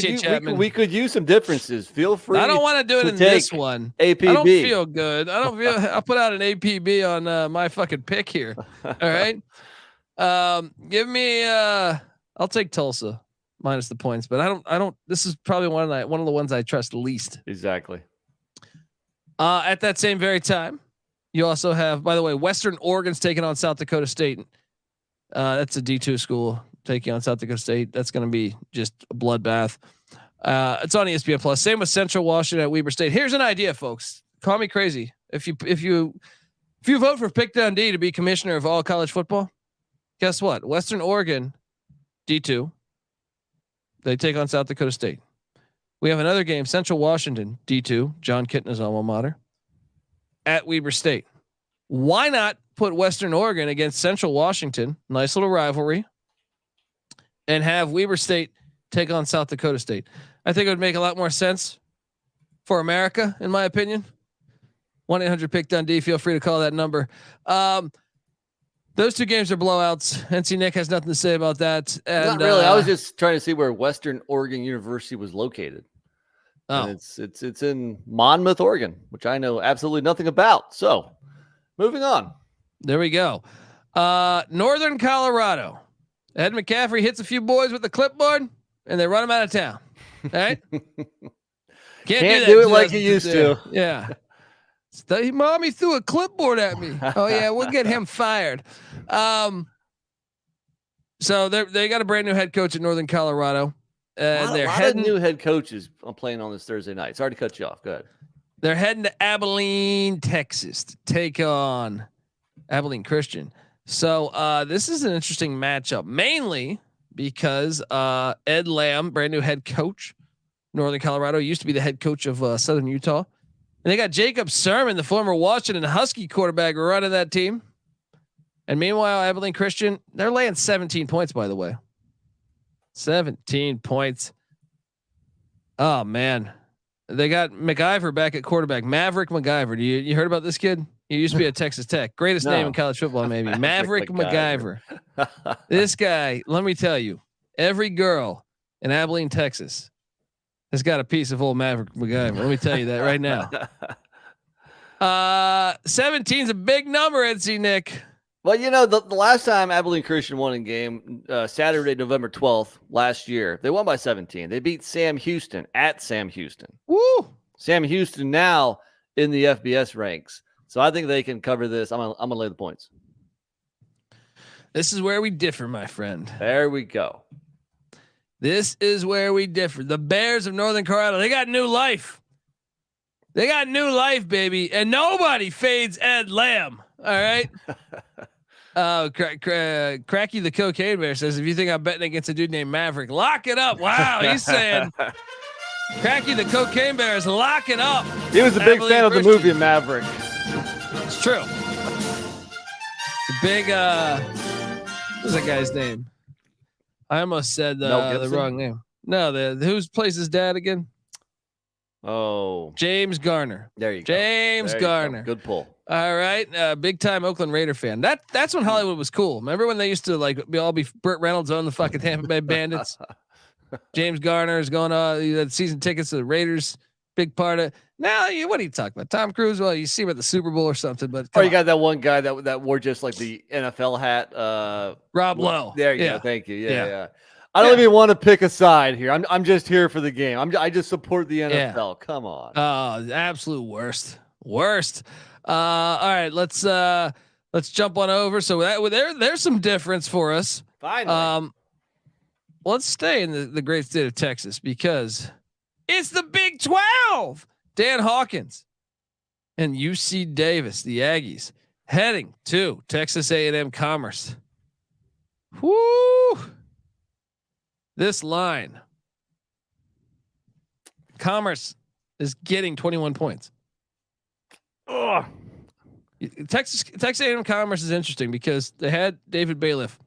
could use some differences. Feel free. I don't want to do it in this one. APB. I don't feel good. I'll put out an APB on my fucking pick here. All right. Give me. I'll take Tulsa minus the points, but I don't. This is probably one of the ones I trust least. Exactly. At that same very time, you also have, by the way, Western Oregon's taking on South Dakota State. That's a D2 school taking on South Dakota State. That's going to be just a bloodbath. It's on ESPN Plus. Same with Central Washington at Weber State. Here's an idea, folks. Call me crazy. If you vote for Pick Dundee to be commissioner of all college football, guess what? Western Oregon, D2. They take on South Dakota State. We have another game, Central Washington, D2, John Kitna's alma mater, at Weber State. Why not put Western Oregon against Central Washington? Nice little rivalry. And have Weber State take on South Dakota State. I think it would make a lot more sense for America, in my opinion. 1-800-PICK-DUNDEE. Feel free to call that number. Those two games are blowouts. NC Nick has nothing to say about that. And, not really. I was just trying to see where Western Oregon University was located. Oh, And it's in Monmouth, Oregon, which I know absolutely nothing about. So, moving on. there we go. Northern Colorado. Ed McCaffrey hits a few boys with the clipboard, and they run him out of town. All right. Can't do it like he used to. Yeah. Mommy threw a clipboard at me. Oh yeah, we'll get him fired. So they got a brand new head coach in Northern Colorado, and they're heading new head coaches playing on this Thursday night. Sorry to cut you off. Go ahead. They're heading to Abilene, Texas, to take on Abilene Christian. So this is an interesting matchup, mainly because Ed Lamb, brand new head coach, Northern Colorado, used to be the head coach of Southern Utah. And they got Jacob Sermon, the former Washington Husky quarterback, running that team. And meanwhile, Abilene Christian, they're laying 17 points, by the way. 17 points. Oh man. They got McIver back at quarterback. Maverick McIver. You heard about this kid? He used to be at Texas Tech. Greatest name in college football, maybe. Maverick McIver. This guy, let me tell you, every girl in Abilene, Texas has got a piece of old Maverick McIver. Let me tell you that right now. 17's a big number, NC Nick. Well, the last time Abilene Christian won a game, Saturday, November 12th last year, they won by 17. They beat Sam Houston at Sam Houston. Woo! Sam Houston now in the FBS ranks. So I think they can cover this. I'm gonna lay the points. This is where we differ, my friend. There we go. This is where we differ. The Bears of Northern Colorado, they got new life. They got new life, baby. And nobody fades Ed Lamb. All right. Cracky the Cocaine Bear says, if you think I'm betting against a dude named Maverick, lock it up. Wow. He's saying Cracky the Cocaine Bear is locking up. He was a big fan of the movie Maverick. It's true. The big, what's that guy's name? I almost said the wrong name. No, whose plays his dad again? Oh, James Garner. There you go. James Garner. Good pull. All right, big time Oakland Raider fan. That's when Hollywood was cool. Remember when they used to be Burt Reynolds on the fucking Tampa Bay Bandits? James Garner is going on. You had season tickets to the Raiders. Big part of. Now, what are you talking about? Tom Cruise? Well, you see him at the Super Bowl or something. But you got that one guy that wore just like the NFL hat. Rob Lowe. There you go. Thank you. Yeah. I don't even want to pick a side here. I'm just here for the game. I just support the NFL. Yeah. Come on. Oh, absolute worst. All right, let's jump on over. So there's some difference for us. Finally. Let's stay in the great state of Texas because it's the Big 12. Dan Hawkins and UC Davis, the Aggies, heading to Texas A&M Commerce. Whoo! This line, Commerce is getting 21 points. Ugh. Texas A&M Commerce is interesting because they had David Bailiff,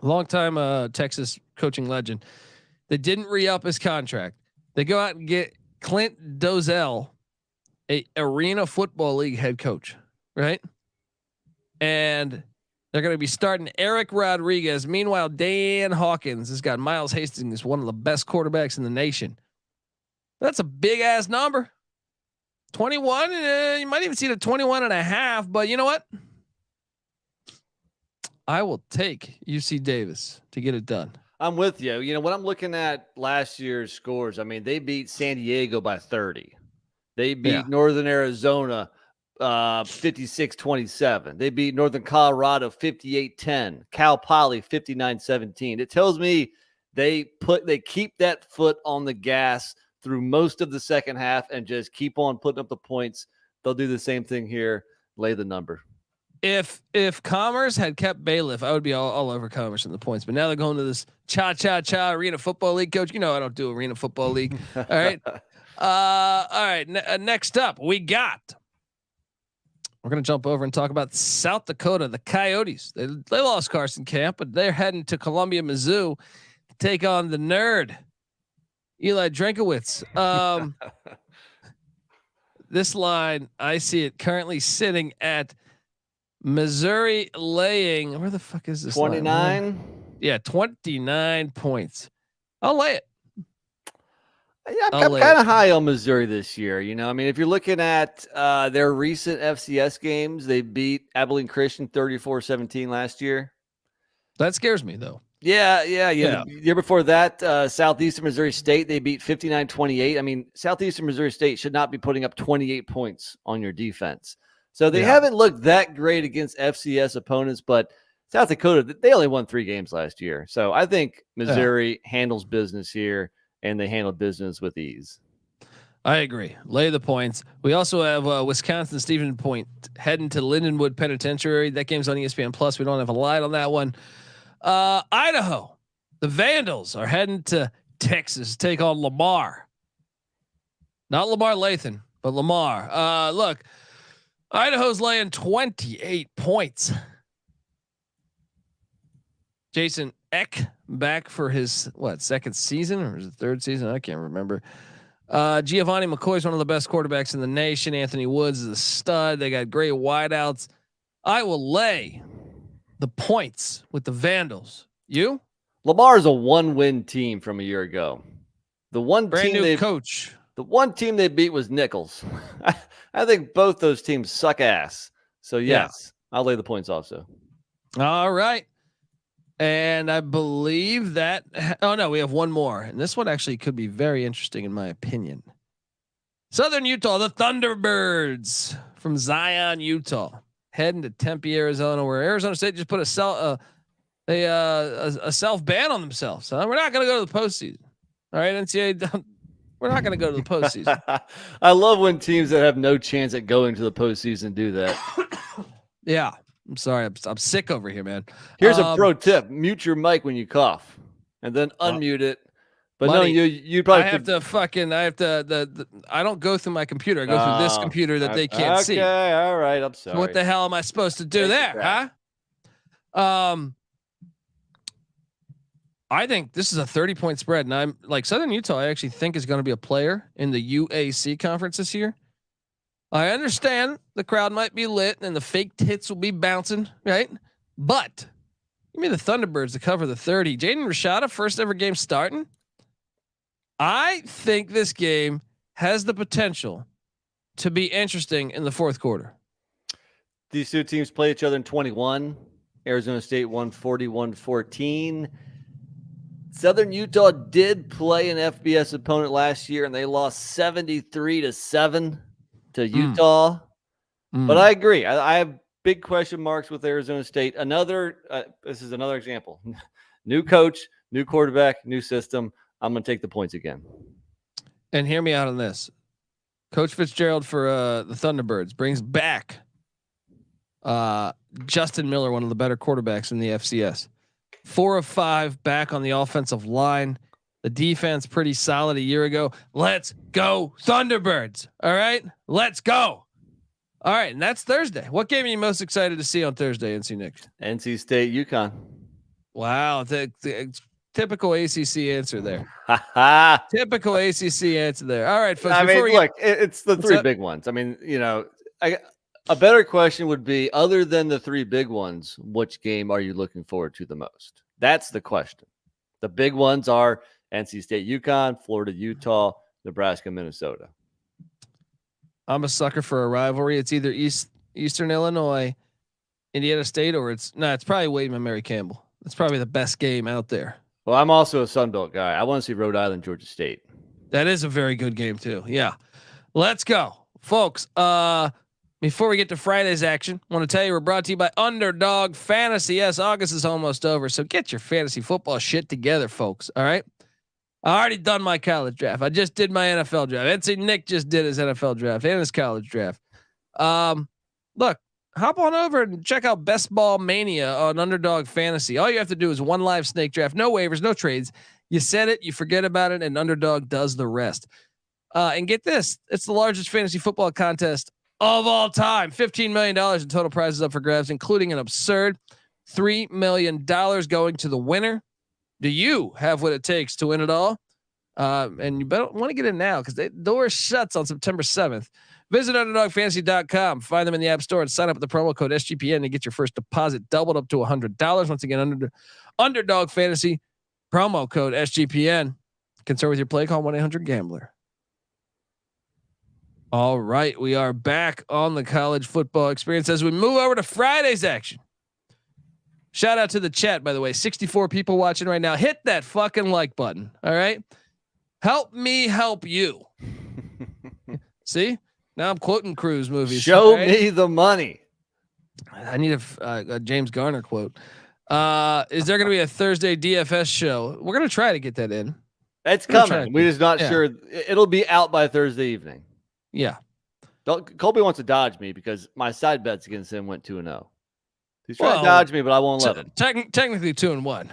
a longtime Texas coaching legend. They didn't re-up his contract. They go out and get Clint Dozell, a Arena Football League head coach, right? And they're going to be starting Eric Rodriguez. Meanwhile, Dan Hawkins has got Miles Hastings, one of the best quarterbacks in the nation. That's a big ass number. 21. You might even see the 21.5, but you know what? I will take UC Davis to get it done. I'm with you. When I'm looking at last year's scores, I mean, they beat San Diego by 30. They beat Northern Arizona 56-27. They beat Northern Colorado 58-10. Cal Poly 59-17. It tells me they keep that foot on the gas through most of the second half and just keep on putting up the points. They'll do the same thing here. Lay the number. If Commerce had kept Bailiff, I would be all over Commerce in the points. But now they're going to this cha Arena Football League. Coach, I don't do Arena Football League. All right. All right. Next up, we're going to jump over and talk about South Dakota, the Coyotes. They lost Carson Camp, but they're heading to Columbia, Mizzou to take on the nerd, Eli Drinkowitz. This line, I see it currently sitting at Missouri laying. Where the fuck is this? 29. Yeah, 29 points. I'll lay it. I'm kind of high on Missouri this year. You know, I mean, if you're looking at their recent FCS games, they beat Abilene Christian 34-17 last year. That scares me, though. Yeah. The year before that, Southeastern Missouri State, they beat 59-28. I mean, Southeastern Missouri State should not be putting up 28 points on your defense. So they haven't looked that great against FCS opponents, but South Dakota, they only won 3 games last year. So I think Missouri handles business here, and they handle business with ease. I agree. Lay the points. We also have Wisconsin Stephen Point heading to Lindenwood Penitentiary. That game's on ESPN Plus. We don't have a line on that one. Idaho, the Vandals are heading to Texas to take on Lamar. Not Lamar Lathan, but Lamar. Look, Idaho's laying 28 points. Jason Eck back for his second season or his third season? I can't remember. Giovanni McCoy is one of the best quarterbacks in the nation. Anthony Woods is a stud. They got great wideouts. I will lay the points with the Vandals. You? Lamar's a 1-win team from a year ago. The one brand team new coach. The one team they beat was Nicholls. I think both those teams suck ass. So yes, I'll lay the points also. All right. And I believe that, oh no, we have one more. And this one actually could be very interesting in my opinion. Southern Utah, the Thunderbirds from Zion, Utah, heading to Tempe, Arizona, where Arizona State just put a self ban on themselves. So we're not going to go to the postseason. All right, NCAA, we're not going to go to the postseason. I love when teams that have no chance at going to the postseason do that. Yeah. I'm sorry. I'm sick over here, man. Here's a pro tip: mute your mic when you cough, and then unmute it. But buddy, no, you probably I don't go through my computer. I go through this computer that they can't see. Okay, all right. I'm sorry. So what the hell am I supposed to do there, huh? I think this is a 30-point spread, and I'm like Southern Utah. I actually think is going to be a player in the UAC conference this year. I understand the crowd might be lit and the fake tits will be bouncing, right? But give me the Thunderbirds to cover the 30. Jaden Rashada, first ever game starting. I think this game has the potential to be interesting in the fourth quarter. These two teams play each other in 21. Arizona State won 41-14. Southern Utah did play an FBS opponent last year, and they lost 73-7 to Utah. But I agree. I have big question marks with Arizona State. This is another example. New coach, new quarterback, new system. I'm going to take the points again. And hear me out on this. Coach Fitzgerald for the Thunderbirds brings back Justin Miller, one of the better quarterbacks in the FCS. 4 of 5 back on the offensive line. The defense pretty solid a year ago. Let's go Thunderbirds. All right, let's go. All right, and that's Thursday. What game are you most excited to see on Thursday, NC Nick? NC State, UConn. Wow, the typical ACC answer there. Typical ACC answer there. All right, folks. It's the three big ones. I mean, a better question would be, other than the 3 big ones, which game are you looking forward to the most? That's the question. The big ones are NC State, UConn, Florida, Utah, Nebraska, Minnesota. I'm a sucker for a rivalry. It's either Eastern Illinois, Indiana State, or it's probably Wade and Mary Campbell. It's probably the best game out there. Well, I'm also a Sun Belt guy. I want to see Rhode Island, Georgia State. That is a very good game too. Yeah. Let's go, folks. Before we get to Friday's action, I want to tell you we're brought to you by Underdog Fantasy. Yes, August is almost over, so get your fantasy football shit together, folks. All right. I already done my college draft. I just did my NFL draft. NC Nick just did his NFL draft and his college draft. Look, hop on over and check out Best Ball Mania on Underdog Fantasy. All you have to do is one live snake draft, no waivers, no trades. You set it, you forget about it, and Underdog does the rest. And get this, it's the largest fantasy football contest of all time. $15 million in total prizes up for grabs, including an absurd $3 million going to the winner. Do you have what it takes to win it all? And you better want to get in now because the door shuts on September 7th. Visit UnderdogFantasy.com. Find them in the App Store and sign up with the promo code SGPN to get your first deposit doubled up to $100. Once again, Underdog Fantasy, promo code SGPN. Concerned with your play? Call 1-800-GAMBLER. All right, we are back on the college football experience as we move over to Friday's action. Shout out to the chat, by the way. 64 people watching right now. Hit that fucking like button. All right. Help me help you. See? Now I'm quoting Cruise movies. Show me the money. I need a James Garner quote. Is there going to be a Thursday DFS show? We're going to try to get that in. It's coming. We're just not sure. It'll be out by Thursday evening. Yeah. Colby wants to dodge me because my side bets against him went 2-0. He's trying to dodge me, but I won't let him. Technically 2-1.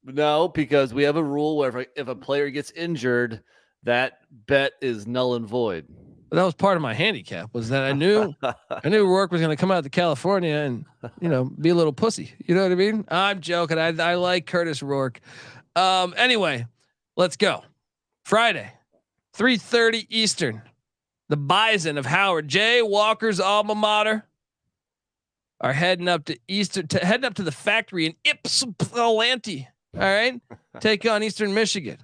No, because we have a rule where if a player gets injured, that bet is null and void. But that was part of my handicap, was that I knew Rourke was going to come out to California and, be a little pussy. You know what I mean? I'm joking. I like Curtis Rourke. Anyway, let's go. Friday, 3:30 Eastern. The Bison of Howard J. Walker's alma mater are heading up to the factory in Ypsilanti. All right. Take on Eastern Michigan.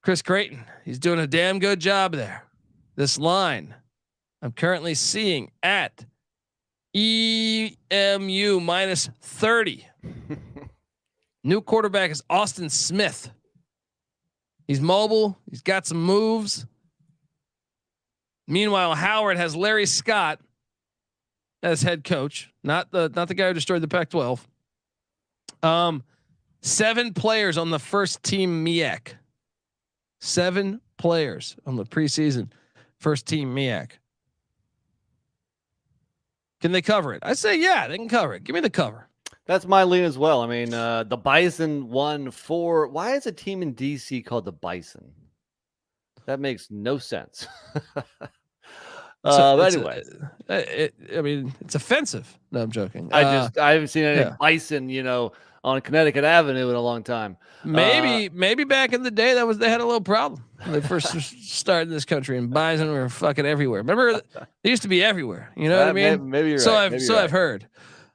Chris Creighton, he's doing a damn good job there. This line I'm currently seeing at EMU -30. New quarterback is Austin Smith. He's mobile. He's got some moves. Meanwhile, Howard has Larry Scott as head coach, not the guy who destroyed the Pac-12. 7 players on the first team MEAC. 7 players on the preseason first team MEAC. Can they cover it? I say, yeah, they can cover it. Give me the cover. That's my lean as well. I mean, the Bison won 4. Why is a team in DC called the Bison? That makes no sense. But anyway, it's offensive. No, I'm joking. I haven't seen any bison, on Connecticut Avenue in a long time. Maybe back in the day they had a little problem when they first started in this country, and bison were fucking everywhere. Remember, they used to be everywhere. You know what I mean? Maybe you're right. I've heard.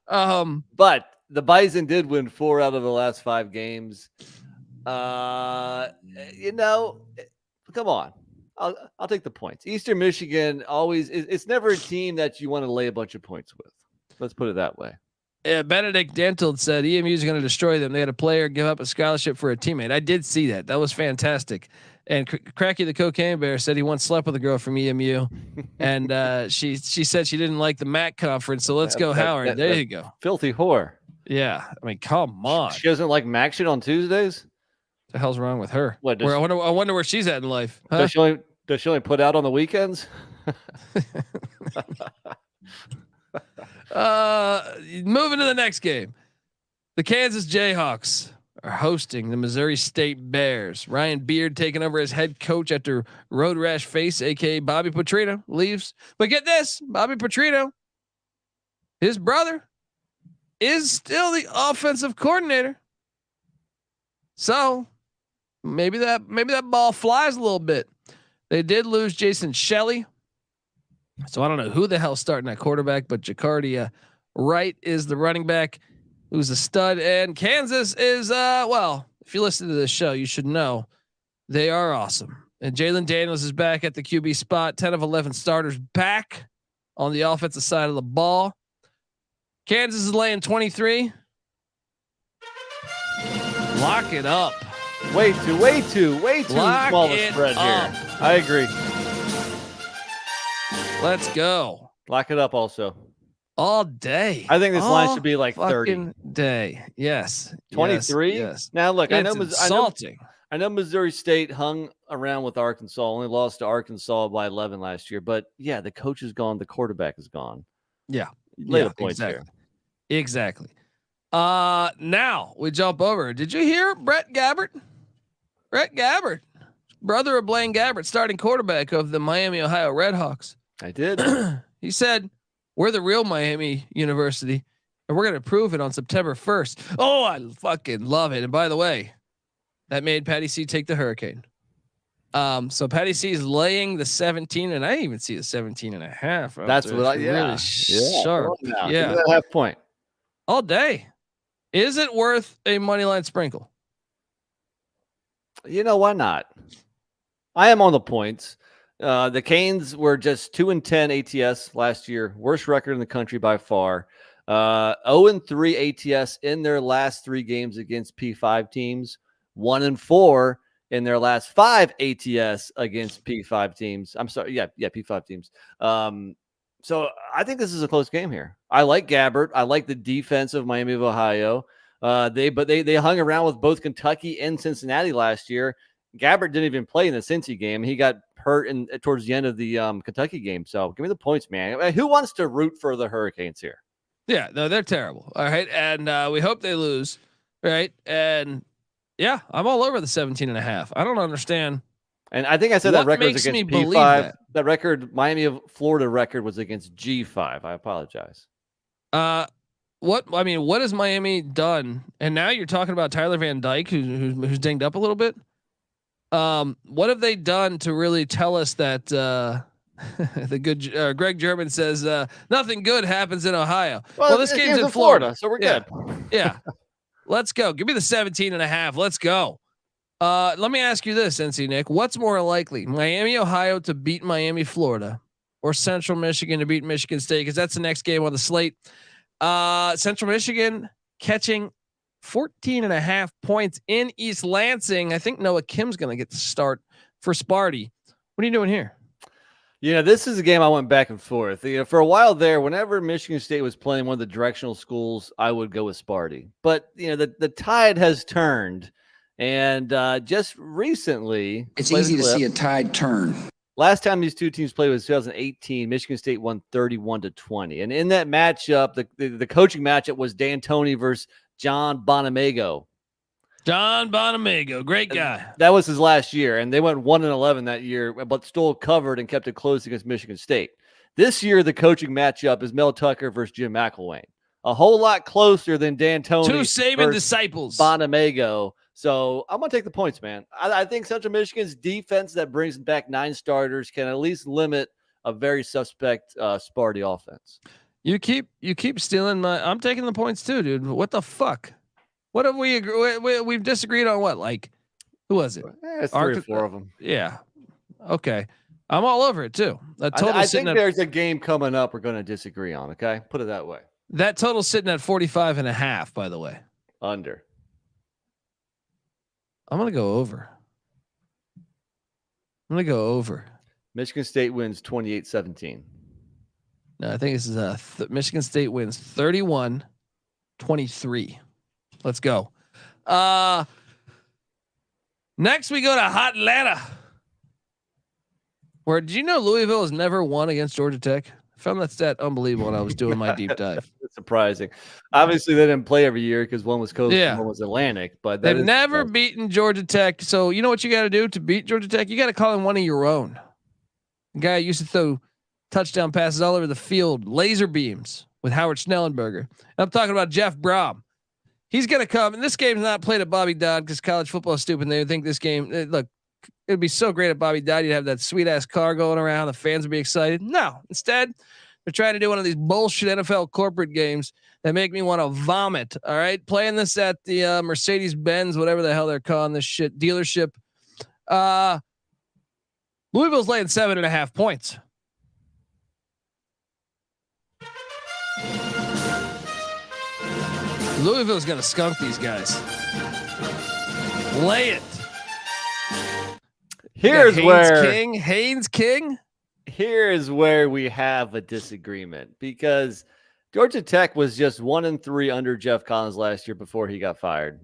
But the Bison did win 4 out of the last 5 games. Come on. I'll take the points. Eastern Michigan it's never a team that you want to lay a bunch of points with. Let's put it that way. Yeah, Benedict Dentold said EMU is going to destroy them. They had a player give up a scholarship for a teammate. I did see that. That was fantastic. And Cracky the Cocaine Bear said he once slept with a girl from EMU, and she said she didn't like the MAC conference. So let's go, Howard. There you go. Filthy whore. Yeah, I mean, come on. She doesn't like MAC shit on Tuesdays. What the hell's wrong with her? I wonder where she's at in life. Huh? Does she only put out on the weekends? Moving to the next game. The Kansas Jayhawks are hosting the Missouri State Bears. Ryan Beard taking over as head coach after road rash face, aka Bobby Petrino, leaves. But get this, Bobby Petrino, his brother, is still the offensive coordinator. So maybe that ball flies a little bit. They did lose Jason Shelley. So I don't know who the hell's starting at quarterback, but Jacardi Wright is the running back, who's a stud. And Kansas is, if you listen to this show, you should know they are awesome. And Jalen Daniels is back at the QB spot. 10 of 11 starters back on the offensive side of the ball. Kansas is laying 23. Lock it up. Way too small of a spread here. I agree. Let's go. Lock it up also. All day. I think this line should be like 30. Day. Yes. 23? Yes. Now look, I know Missouri State hung around with Arkansas, only lost to Arkansas by 11 last year. But yeah, the coach is gone. The quarterback is gone. Yeah. Lay the points exactly. here. Exactly. Now we jump over. Did you hear Brett Gabbert? Brett Gabbert, brother of Blaine Gabbert, starting quarterback of the Miami OH Redhawks. I did. He said, "We're the real Miami University, and we're going to prove it on September 1st. Oh, I fucking love it. And by the way, that made Patty C take the Hurricane. So Patty C is laying the 17, and I didn't even see the 17 and a half. That's what really sharp. Yeah. That half point. All day. Is it worth a money line sprinkle? You know, why not? I am on the points. The Canes were just 2-10 ATS last year, worst record in the country by far. 0-3 ATS in their last 3 games against P5 teams. 1-4 in their last 5 ATS against P5 teams. I'm sorry, P5 teams. So I think this is a close game here. I like Gabbert. I like the defense of Miami of Ohio. They hung around with both Kentucky and Cincinnati last year. Gabbert didn't even play in the Cincy game. He got hurt towards the end of the Kentucky game. So give me the points, man. I mean, who wants to root for the Hurricanes here? Yeah, no, they're terrible. All right. And we hope they lose. Right. And yeah, I'm all over the 17.5. I don't understand. And I think I said what that record was against P5. That record, Miami of Florida record was against G5. I apologize. What has Miami done? And now you're talking about Tyler Van Dyke, who's dinged up a little bit. What have they done to really tell us that the good Greg German says nothing good happens in Ohio? Well, this game's in Florida, so we're good. Yeah. Let's go. Give me the 17.5. Let's go. Let me ask you this, NC Nick. What's more likely, Miami, Ohio to beat Miami, Florida, or Central Michigan to beat Michigan State? Because that's the next game on the slate. Central Michigan catching 14.5 points in East Lansing. I think Noah Kim's going to get the start for Sparty. What are you doing here? This is a game I went back and forth. For a while there, whenever Michigan State was playing one of the directional schools, I would go with Sparty. But the tide has turned, and just recently, it's easy to see a tide turn. Last time these two teams played was 2018. Michigan State won 31-20, and in that matchup, the coaching matchup was D'Antoni versus John Bonamego. John Bonamego, great guy. That was his last year, and they went 1-11 that year, but still covered and kept it close against Michigan State. This year, the coaching matchup is Mel Tucker versus Jim McElwain. A whole lot closer than D'Antoni. 2 Saban disciples. Bonamego. So I'm going to take the points, man. I think Central Michigan's defense that brings back 9 starters can at least limit a very suspect Sparty offense. You keep stealing my. I'm taking the points too, dude. What the fuck? What have we've disagreed on? What, like, who was it? It's 3 or 4 of them. Yeah. Okay. I'm all over it too. I think there's a game coming up we're going to disagree on. Okay, put it that way. That total's sitting at 45.5. By the way, under. I'm gonna go over. Michigan State wins 28-17. No, I think this is Michigan State wins 31-23. Let's go. Next we go to Hot Atlanta. Where did you know Louisville has never won against Georgia Tech? I found that stat unbelievable when I was doing my deep dive. It's surprising. Obviously, they didn't play every year because one was coast and one was Atlantic. But they've never beaten Georgia Tech. So you know what you got to do to beat Georgia Tech? You got to call in one of your own. The guy used to throw touchdown passes all over the field, laser beams with Howard Schnellenberger. I'm talking about Jeff Brohm. He's going to come, and this game's not played at Bobby Dodd because college football is stupid. They think this game, look, it'd be so great at Bobby Dodd. You'd have that sweet ass car going around. The fans would be excited. No, instead, they're trying to do one of these bullshit NFL corporate games that make me want to vomit. All right. Playing this at the Mercedes-Benz, whatever the hell they're calling this shit dealership. Louisville's laying 7.5 points. Louisville's going to skunk these guys. Lay it. Here's Haynes King. Here's where we have a disagreement because Georgia Tech was just 1-3 under Jeff Collins last year before he got fired.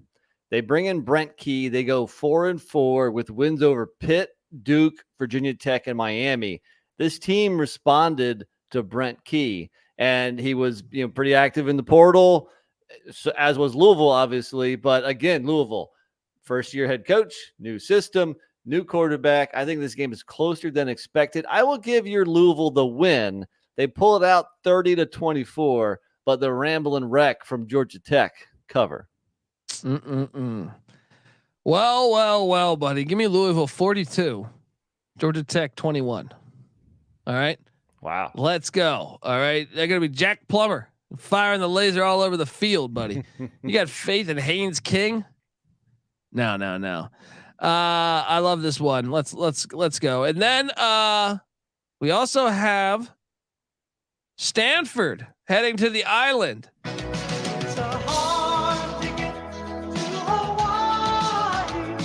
They bring in Brent Key. They go 4-4 with wins over Pitt, Duke, Virginia Tech, and Miami. This team responded to Brent Key, and he was pretty active in the portal, as was Louisville, obviously. But again, Louisville, first-year head coach, new system, new quarterback. I think this game is closer than expected. I will give your Louisville the win. They pull it out 30-24, but the rambling wreck from Georgia Tech cover. Well, buddy. Give me Louisville 42, Georgia Tech 21. All right. Wow. Let's go. All right. They're going to be Jack Plummer firing the laser all over the field, buddy. You got faith in Haynes King? No. I love this one. Let's go. And then we also have Stanford heading to the island. It's a hard ticket to Hawaii.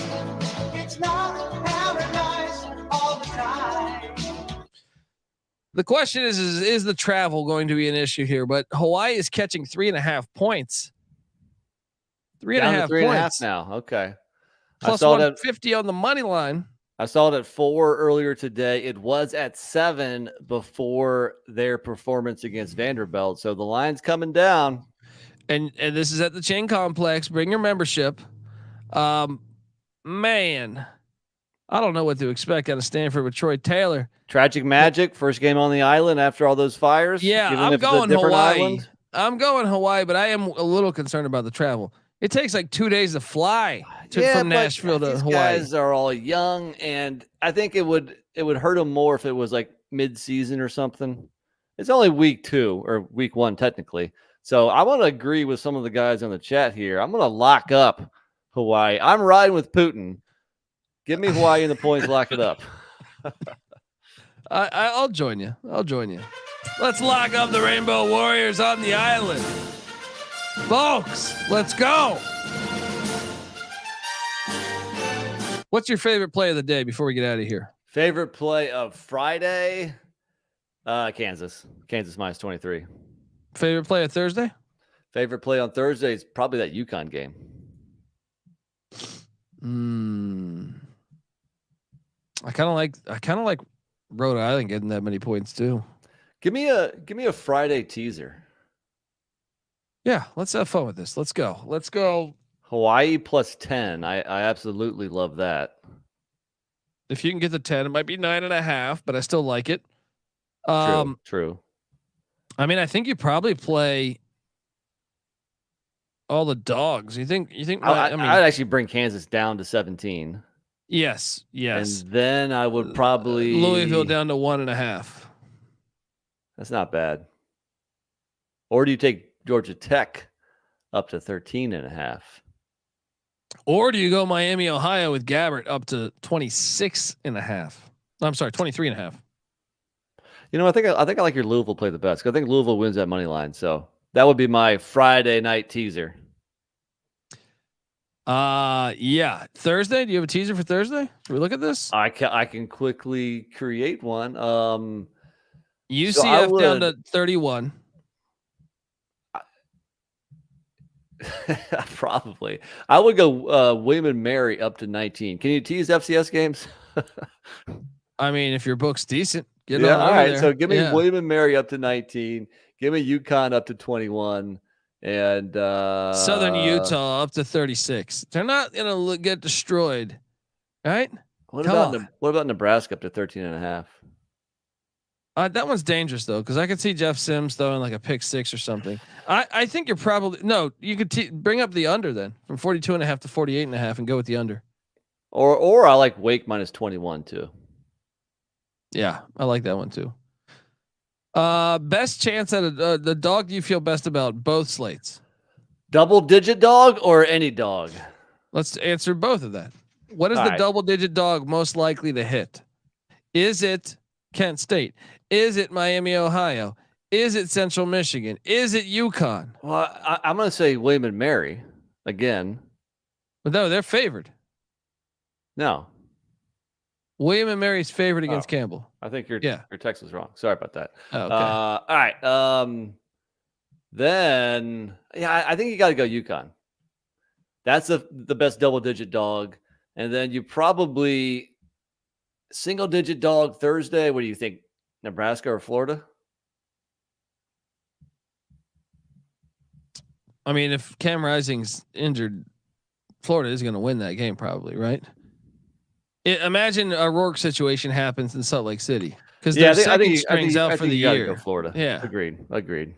It's not paradise all the time. The question is the travel going to be an issue here? But Hawaii is catching 3.5 points. 3.5 points now. Okay. Plus 150 on the money line. I saw it at 4 earlier today. It was at 7 before their performance against Vanderbilt. So the line's coming down. And this is at the Chain Complex. Bring your membership. Man, I don't know what to expect out of Stanford with Troy Taylor. Tragic Magic, first game on the island after all those fires. Yeah, I'm going Hawaii. I'm going Hawaii, but I am a little concerned about the travel. It takes like 2 days to fly from Nashville to Hawaii. Guys are all young, and I think it would hurt them more if it was like mid-season or something. It's only week 2 or week 1 technically. So I want to agree with some of the guys on the chat here. I'm going to lock up Hawaii. I'm riding with Putin. Give me Hawaii in the points. Lock it up. I'll join you. Let's lock up the Rainbow Warriors on the island. Folks, let's go. What's your favorite play of the day before we get out of here? Favorite play of Friday? Kansas minus 23. Favorite play of Thursday? Favorite play on Thursday is probably that UConn game. I kind of like Rhode Island getting that many points too. Give me a Friday teaser. Yeah, let's have fun with this. Let's go. Hawaii plus 10. I absolutely love that. If you can get the 10, it might be 9.5, but I still like it. True. I mean, I think you probably play all the dogs. You think? I'd actually bring Kansas down to 17. Yes. And then I would probably Louisville down to 1.5. That's not bad. Or do you take Georgia Tech up to 13.5? Or do you go Miami, Ohio with Gabbert up to 26.5? I'm sorry, 23.5. You know, I think I like your Louisville play the best. I think Louisville wins that money line. So that would be my Friday night teaser. Yeah. Thursday. Do you have a teaser for Thursday? Should we look at this? I can quickly create one. UCF down to 31. Probably. I would go William and Mary up to 19. Can you tease FCS games? I mean, if your book's decent, all right. There. So give me William and Mary up to 19. Give me UConn up to 21. And Southern Utah up to 36. They're not gonna get destroyed, right? What about Nebraska up to 13.5? That one's dangerous though, because I could see Jeff Sims throwing like a pick 6 or something. I think you're probably you could bring up the under then from 42.5 to 48.5 and go with the under. Or I like Wake minus 21 too. Yeah, I like that one too. Best chance at the dog you feel best about both slates? Double-digit dog or any dog? Let's answer both of that. What is the double-digit dog most likely to hit? Is it Kent State? Is it Miami, Ohio? Is it Central Michigan? Is it UConn? Well, I'm going to say William and Mary again. But no, they're favored. No. William and Mary's favored against Campbell. I think your text was wrong. Sorry about that. Oh, okay. All right. Then I think you got to go UConn. That's the best double-digit dog. And then you probably single-digit dog Thursday. What do you think? Nebraska or Florida? I mean, if Cam Rising's injured, Florida is going to win that game probably, right? Imagine a Rourke situation happens in Salt Lake City because their second string's out for the year. Go Florida. Yeah, agreed.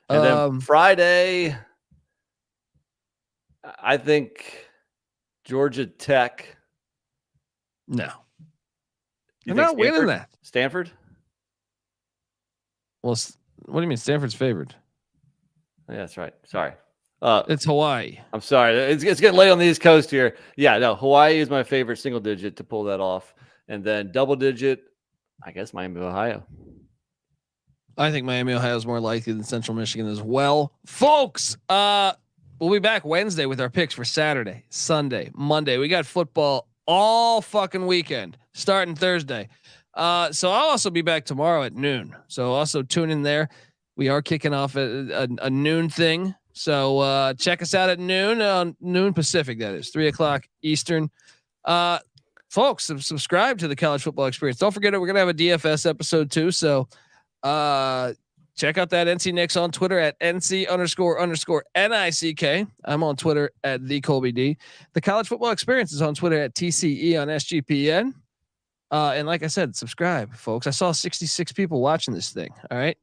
And then Friday, I think Georgia Tech. No, they're not winning that. Stanford. Well, what do you mean Stanford's favored? Yeah, that's right. Sorry. It's Hawaii. I'm sorry. It's getting late on the East Coast here. Yeah, no, Hawaii is my favorite single digit to pull that off. And then double digit, I guess Miami, Ohio. I think Miami, Ohio is more likely than Central Michigan as well. Folks, we'll be back Wednesday with our picks for Saturday, Sunday, Monday. We got football all fucking weekend, starting Thursday. So I'll also be back tomorrow at noon. So also tune in there. We are kicking off a noon thing. So check us out at noon Pacific. That is 3:00 Eastern. Folks, subscribe to the College Football Experience. Don't forget it. We're gonna have a DFS episode too. So check out that NC Nicks on Twitter at NC__NICK. I'm on Twitter at the Colby D. The College Football Experience is on Twitter at TCE on SGPN. And like I said, subscribe, folks. I saw 66 people watching this thing. All right.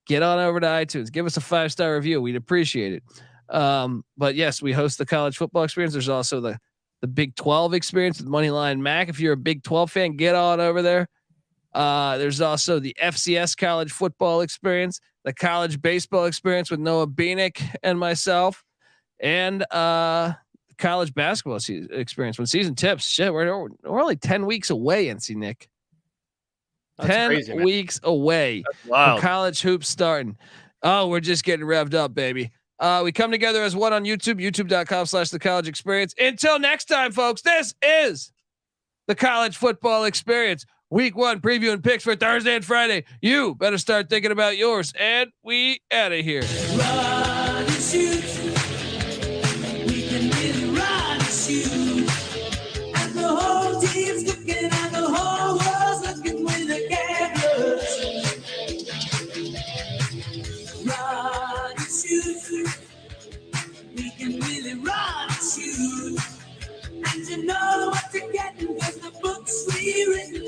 Get on over to iTunes. Give us a 5-star review. We'd appreciate it. But yes, we host the College Football Experience. There's also the Big 12 Experience with Moneyline Mac. If you're a Big 12 fan, get on over there. There's also the FCS College Football Experience, the College Baseball Experience with Noah Beanick and myself, and College Basketball Experience. When season tips, shit, we're only 10 weeks away, NC Nick. That's 10 crazy, man. weeks away from college hoops starting. Oh, we're just getting revved up, baby. We come together as one on YouTube, youtube.com/the college experience. Until next time, folks, this is the College Football Experience. Week 1 preview and picks for Thursday and Friday. You better start thinking about yours. And we out of here. Run and shoot.